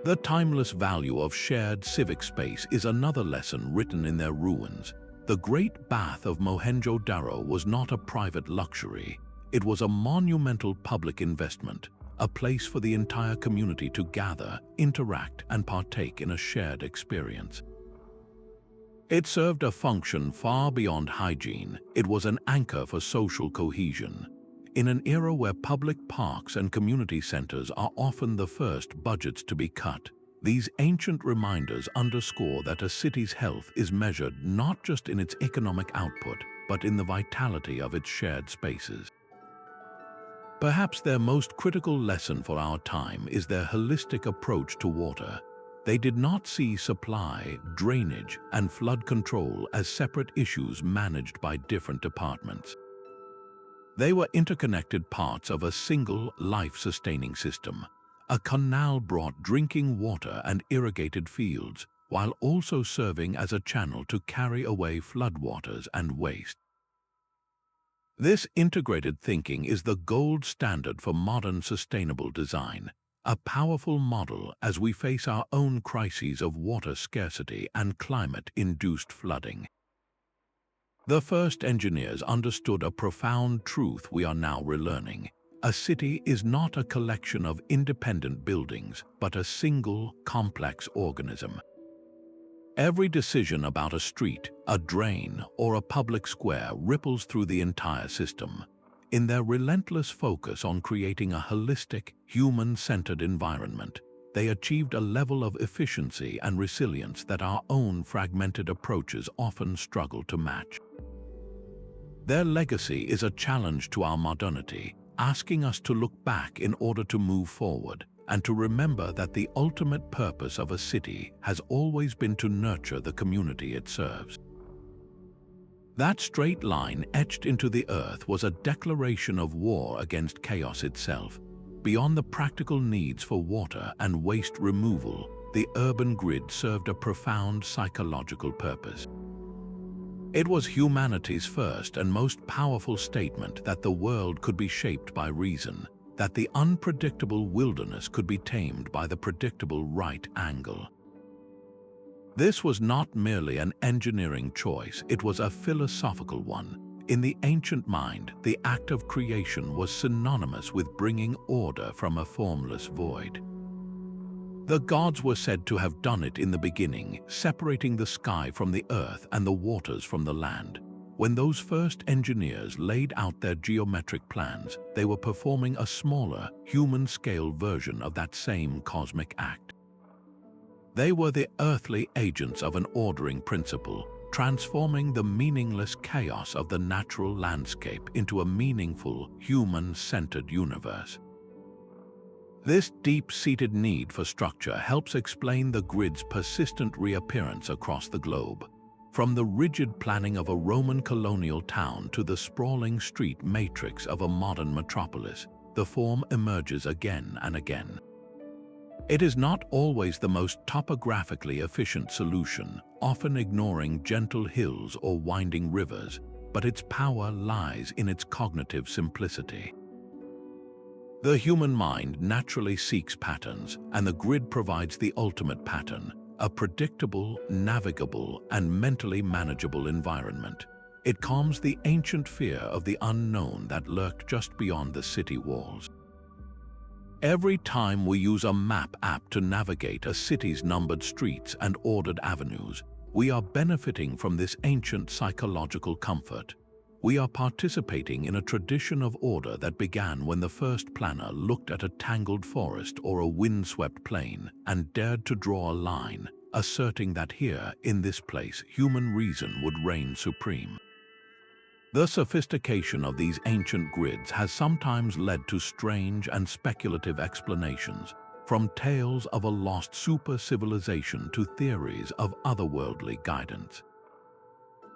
The timeless value of shared civic space is another lesson written in their ruins. The Great Bath of Mohenjo-Daro was not a private luxury. It was a monumental public investment, a place for the entire community to gather, interact, and partake in a shared experience. It served a function far beyond hygiene. It was an anchor for social cohesion. In an era where public parks and community centers are often the first budgets to be cut, these ancient reminders underscore that a city's health is measured not just in its economic output, but in the vitality of its shared spaces. Perhaps their most critical lesson for our time is their holistic approach to water. They did not see supply, drainage, and flood control as separate issues managed by different departments. They were interconnected parts of a single, life-sustaining system. A canal brought drinking water and irrigated fields, while also serving as a channel to carry away floodwaters and waste. This integrated thinking is the gold standard for modern sustainable design, a powerful model as we face our own crises of water scarcity and climate-induced flooding. The first engineers understood a profound truth we are now relearning. A city is not a collection of independent buildings, but a single, complex organism. Every decision about a street, a drain, or a public square ripples through the entire system. In their relentless focus on creating a holistic, human-centered environment, they achieved a level of efficiency and resilience that our own fragmented approaches often struggle to match. Their legacy is a challenge to our modernity, asking us to look back in order to move forward, and to remember that the ultimate purpose of a city has always been to nurture the community it serves. That straight line etched into the earth was a declaration of war against chaos itself. Beyond the practical needs for water and waste removal, the urban grid served a profound psychological purpose. It was humanity's first and most powerful statement that the world could be shaped by reason, that the unpredictable wilderness could be tamed by the predictable right angle. This was not merely an engineering choice, it was a philosophical one. In the ancient mind, the act of creation was synonymous with bringing order from a formless void. The gods were said to have done it in the beginning, separating the sky from the earth and the waters from the land. When those first engineers laid out their geometric plans, they were performing a smaller, human-scale version of that same cosmic act. They were the earthly agents of an ordering principle, transforming the meaningless chaos of the natural landscape into a meaningful, human-centered universe. This deep-seated need for structure helps explain the grid's persistent reappearance across the globe. From the rigid planning of a Roman colonial town to the sprawling street matrix of a modern metropolis, the form emerges again and again. It is not always the most topographically efficient solution, often ignoring gentle hills or winding rivers, but its power lies in its cognitive simplicity. The human mind naturally seeks patterns, and the grid provides the ultimate pattern, a predictable, navigable, and mentally manageable environment. It calms the ancient fear of the unknown that lurked just beyond the city walls. Every time we use a map app to navigate a city's numbered streets and ordered avenues, We are benefiting from this ancient psychological comfort. We are participating in a tradition of order that began when the first planner looked at a tangled forest or a windswept plain and dared to draw a line, asserting that here, in this place, human reason would reign supreme. The sophistication of these ancient grids has sometimes led to strange and speculative explanations, from tales of a lost super-civilization to theories of otherworldly guidance.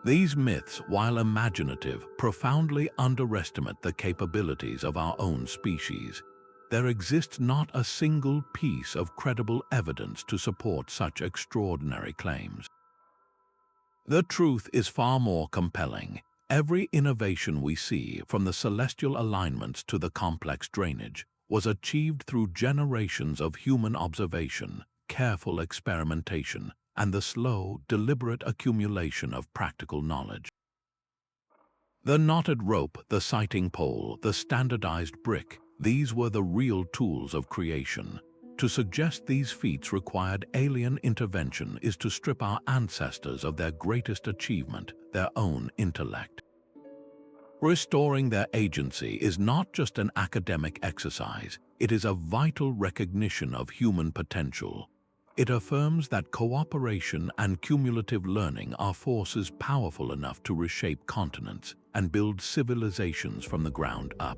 These myths, while imaginative, profoundly underestimate the capabilities of our own species. There exists not a single piece of credible evidence to support such extraordinary claims. The truth is far more compelling. Every innovation we see, from the celestial alignments to the complex drainage, was achieved through generations of human observation, careful experimentation, and the slow, deliberate accumulation of practical knowledge. The knotted rope, the sighting pole, the standardized brick, these were the real tools of creation. To suggest these feats required alien intervention is to strip our ancestors of their greatest achievement, their own intellect. Restoring their agency is not just an academic exercise, it is a vital recognition of human potential. It affirms that cooperation and cumulative learning are forces powerful enough to reshape continents and build civilizations from the ground up.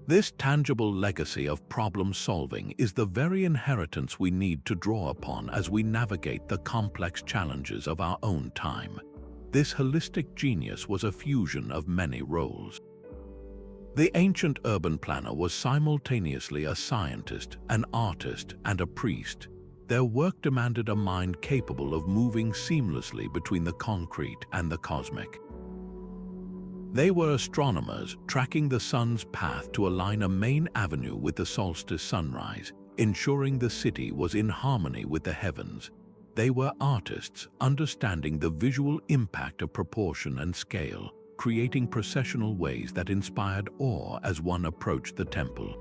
This tangible legacy of problem-solving is the very inheritance we need to draw upon as we navigate the complex challenges of our own time. This holistic genius was a fusion of many roles. The ancient urban planner was simultaneously a scientist, an artist, and a priest. Their work demanded a mind capable of moving seamlessly between the concrete and the cosmic. They were astronomers, tracking the sun's path to align a main avenue with the solstice sunrise, ensuring the city was in harmony with the heavens. They were artists, understanding the visual impact of proportion and scale, creating processional ways that inspired awe as one approached the temple.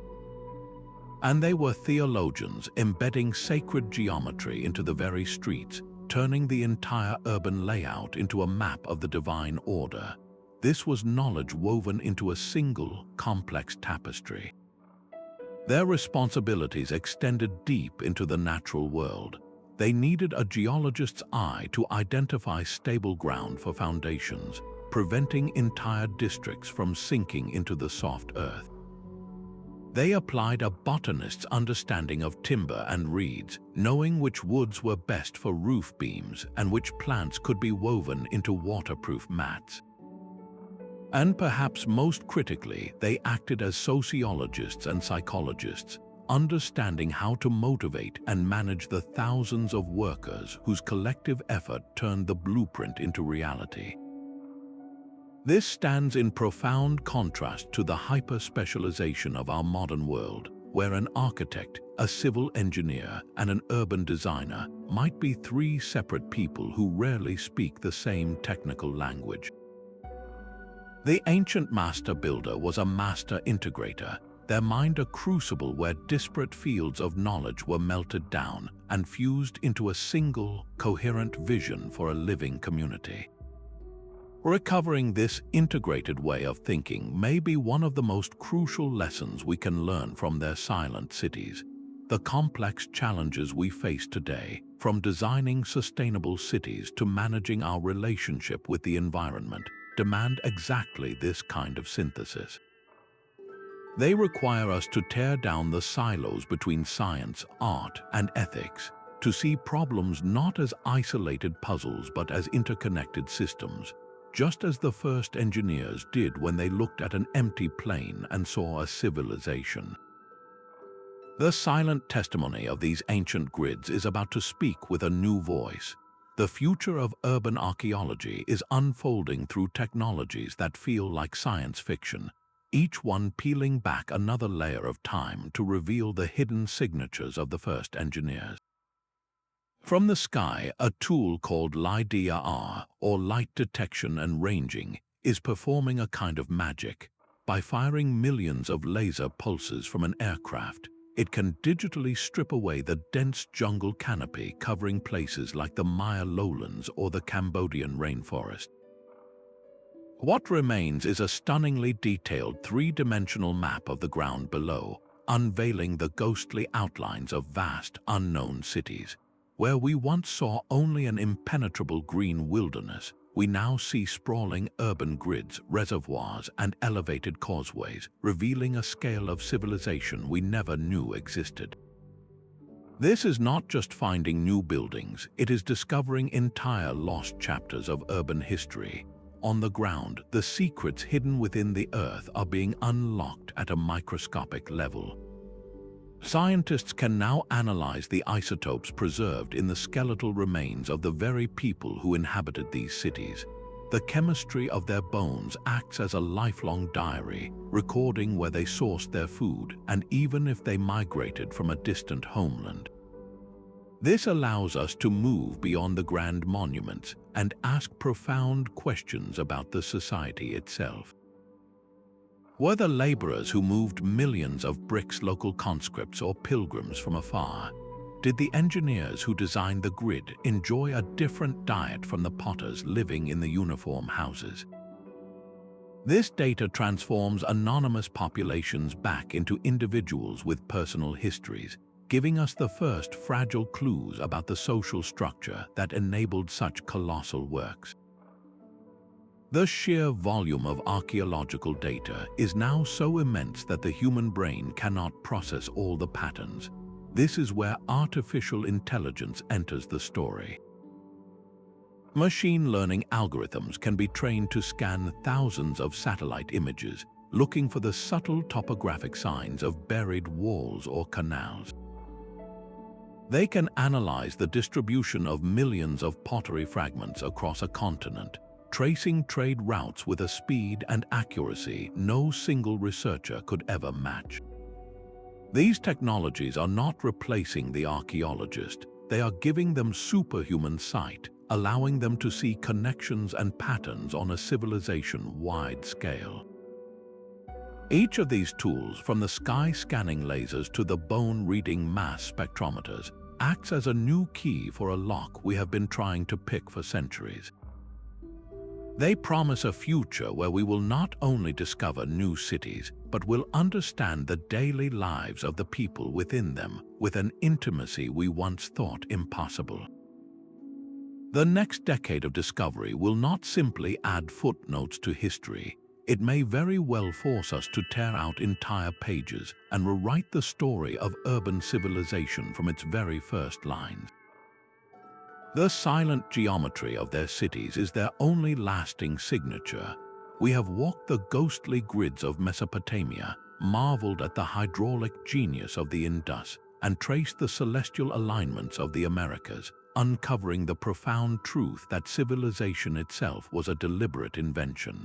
And they were theologians, embedding sacred geometry into the very streets, turning the entire urban layout into a map of the divine order. This was knowledge woven into a single, complex tapestry. Their responsibilities extended deep into the natural world. They needed a geologist's eye to identify stable ground for foundations, preventing entire districts from sinking into the soft earth. They applied a botanist's understanding of timber and reeds, knowing which woods were best for roof beams and which plants could be woven into waterproof mats. And perhaps most critically, they acted as sociologists and psychologists, understanding how to motivate and manage the thousands of workers whose collective effort turned the blueprint into reality. This stands in profound contrast to the hyper-specialization of our modern world, where an architect, a civil engineer, and an urban designer might be three separate people who rarely speak the same technical language. The ancient master builder was a master integrator, their mind a crucible where disparate fields of knowledge were melted down and fused into a single, coherent vision for a living community. Recovering this integrated way of thinking may be one of the most crucial lessons we can learn from their silent cities. The complex challenges we face today, from designing sustainable cities to managing our relationship with the environment, demand exactly this kind of synthesis. They require us to tear down the silos between science, art, and ethics, to see problems not as isolated puzzles but as interconnected systems, just as the first engineers did when they looked at an empty plain and saw a civilization. The silent testimony of these ancient grids is about to speak with a new voice. The future of urban archaeology is unfolding through technologies that feel like science fiction, each one peeling back another layer of time to reveal the hidden signatures of the first engineers. From the sky, a tool called LIDAR, or light detection and ranging, is performing a kind of magic. By firing millions of laser pulses from an aircraft, It can digitally strip away the dense jungle canopy covering places like the Maya lowlands or the Cambodian rainforest. What remains is a stunningly detailed three-dimensional map of the ground below, unveiling the ghostly outlines of vast, unknown cities. Where we once saw only an impenetrable green wilderness, we now see sprawling urban grids, reservoirs, and elevated causeways, revealing a scale of civilization we never knew existed. This is not just finding new buildings, it is discovering entire lost chapters of urban history. On the ground, the secrets hidden within the earth are being unlocked at a microscopic level. Scientists can now analyze the isotopes preserved in the skeletal remains of the very people who inhabited these cities. The chemistry of their bones acts as a lifelong diary, recording where they sourced their food and even if they migrated from a distant homeland. This allows us to move beyond the grand monuments and ask profound questions about the society itself. Were the laborers who moved millions of bricks local conscripts or pilgrims from afar? Did the engineers who designed the grid enjoy a different diet from the potters living in the uniform houses? This data transforms anonymous populations back into individuals with personal histories, giving us the first fragile clues about the social structure that enabled such colossal works. The sheer volume of archaeological data is now so immense that the human brain cannot process all the patterns. This is where artificial intelligence enters the story. Machine learning algorithms can be trained to scan thousands of satellite images, looking for the subtle topographic signs of buried walls or canals. They can analyze the distribution of millions of pottery fragments across a continent, tracing trade routes with a speed and accuracy no single researcher could ever match. These technologies are not replacing the archaeologist, they are giving them superhuman sight, allowing them to see connections and patterns on a civilization-wide scale. Each of these tools, from the sky-scanning lasers to the bone-reading mass spectrometers, acts as a new key for a lock we have been trying to pick for centuries. They promise a future where we will not only discover new cities, but will understand the daily lives of the people within them with an intimacy we once thought impossible. The next decade of discovery will not simply add footnotes to history. It may very well force us to tear out entire pages and rewrite the story of urban civilization from its very first lines. The silent geometry of their cities is their only lasting signature. We have walked the ghostly grids of Mesopotamia, marveled at the hydraulic genius of the Indus, and traced the celestial alignments of the Americas, uncovering the profound truth that civilization itself was a deliberate invention.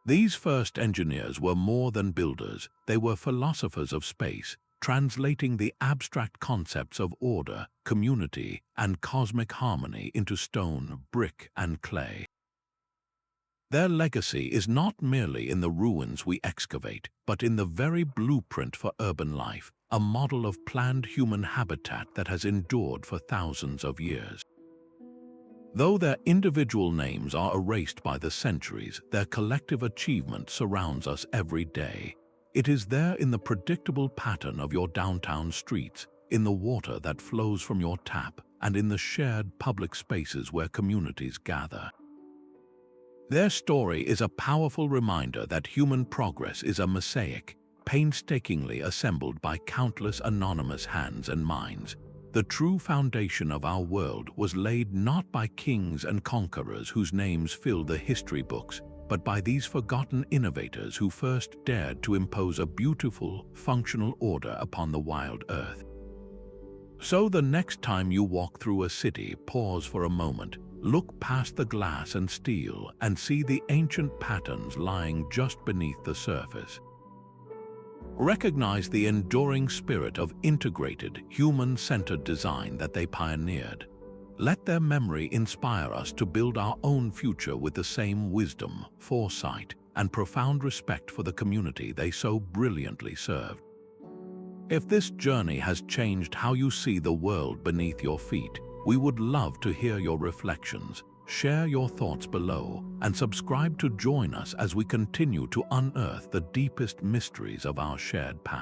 These first engineers were more than builders, they were philosophers of space, translating the abstract concepts of order, community, and cosmic harmony into stone, brick, and clay. Their legacy is not merely in the ruins we excavate, but in the very blueprint for urban life, a model of planned human habitat that has endured for thousands of years. Though their individual names are erased by the centuries, their collective achievement surrounds us every day. It is there in the predictable pattern of your downtown streets, in the water that flows from your tap, and in the shared public spaces where communities gather. Their story is a powerful reminder that human progress is a mosaic, painstakingly assembled by countless anonymous hands and minds. The true foundation of our world was laid not by kings and conquerors whose names fill the history books, but by these forgotten innovators who first dared to impose a beautiful, functional order upon the wild earth. So the next time you walk through a city, pause for a moment, look past the glass and steel, and see the ancient patterns lying just beneath the surface. Recognize the enduring spirit of integrated, human-centered design that they pioneered. Let their memory inspire us to build our own future with the same wisdom, foresight, and profound respect for the community they so brilliantly served. If this journey has changed how you see the world beneath your feet, we would love to hear your reflections. Share your thoughts below and subscribe to join us as we continue to unearth the deepest mysteries of our shared past.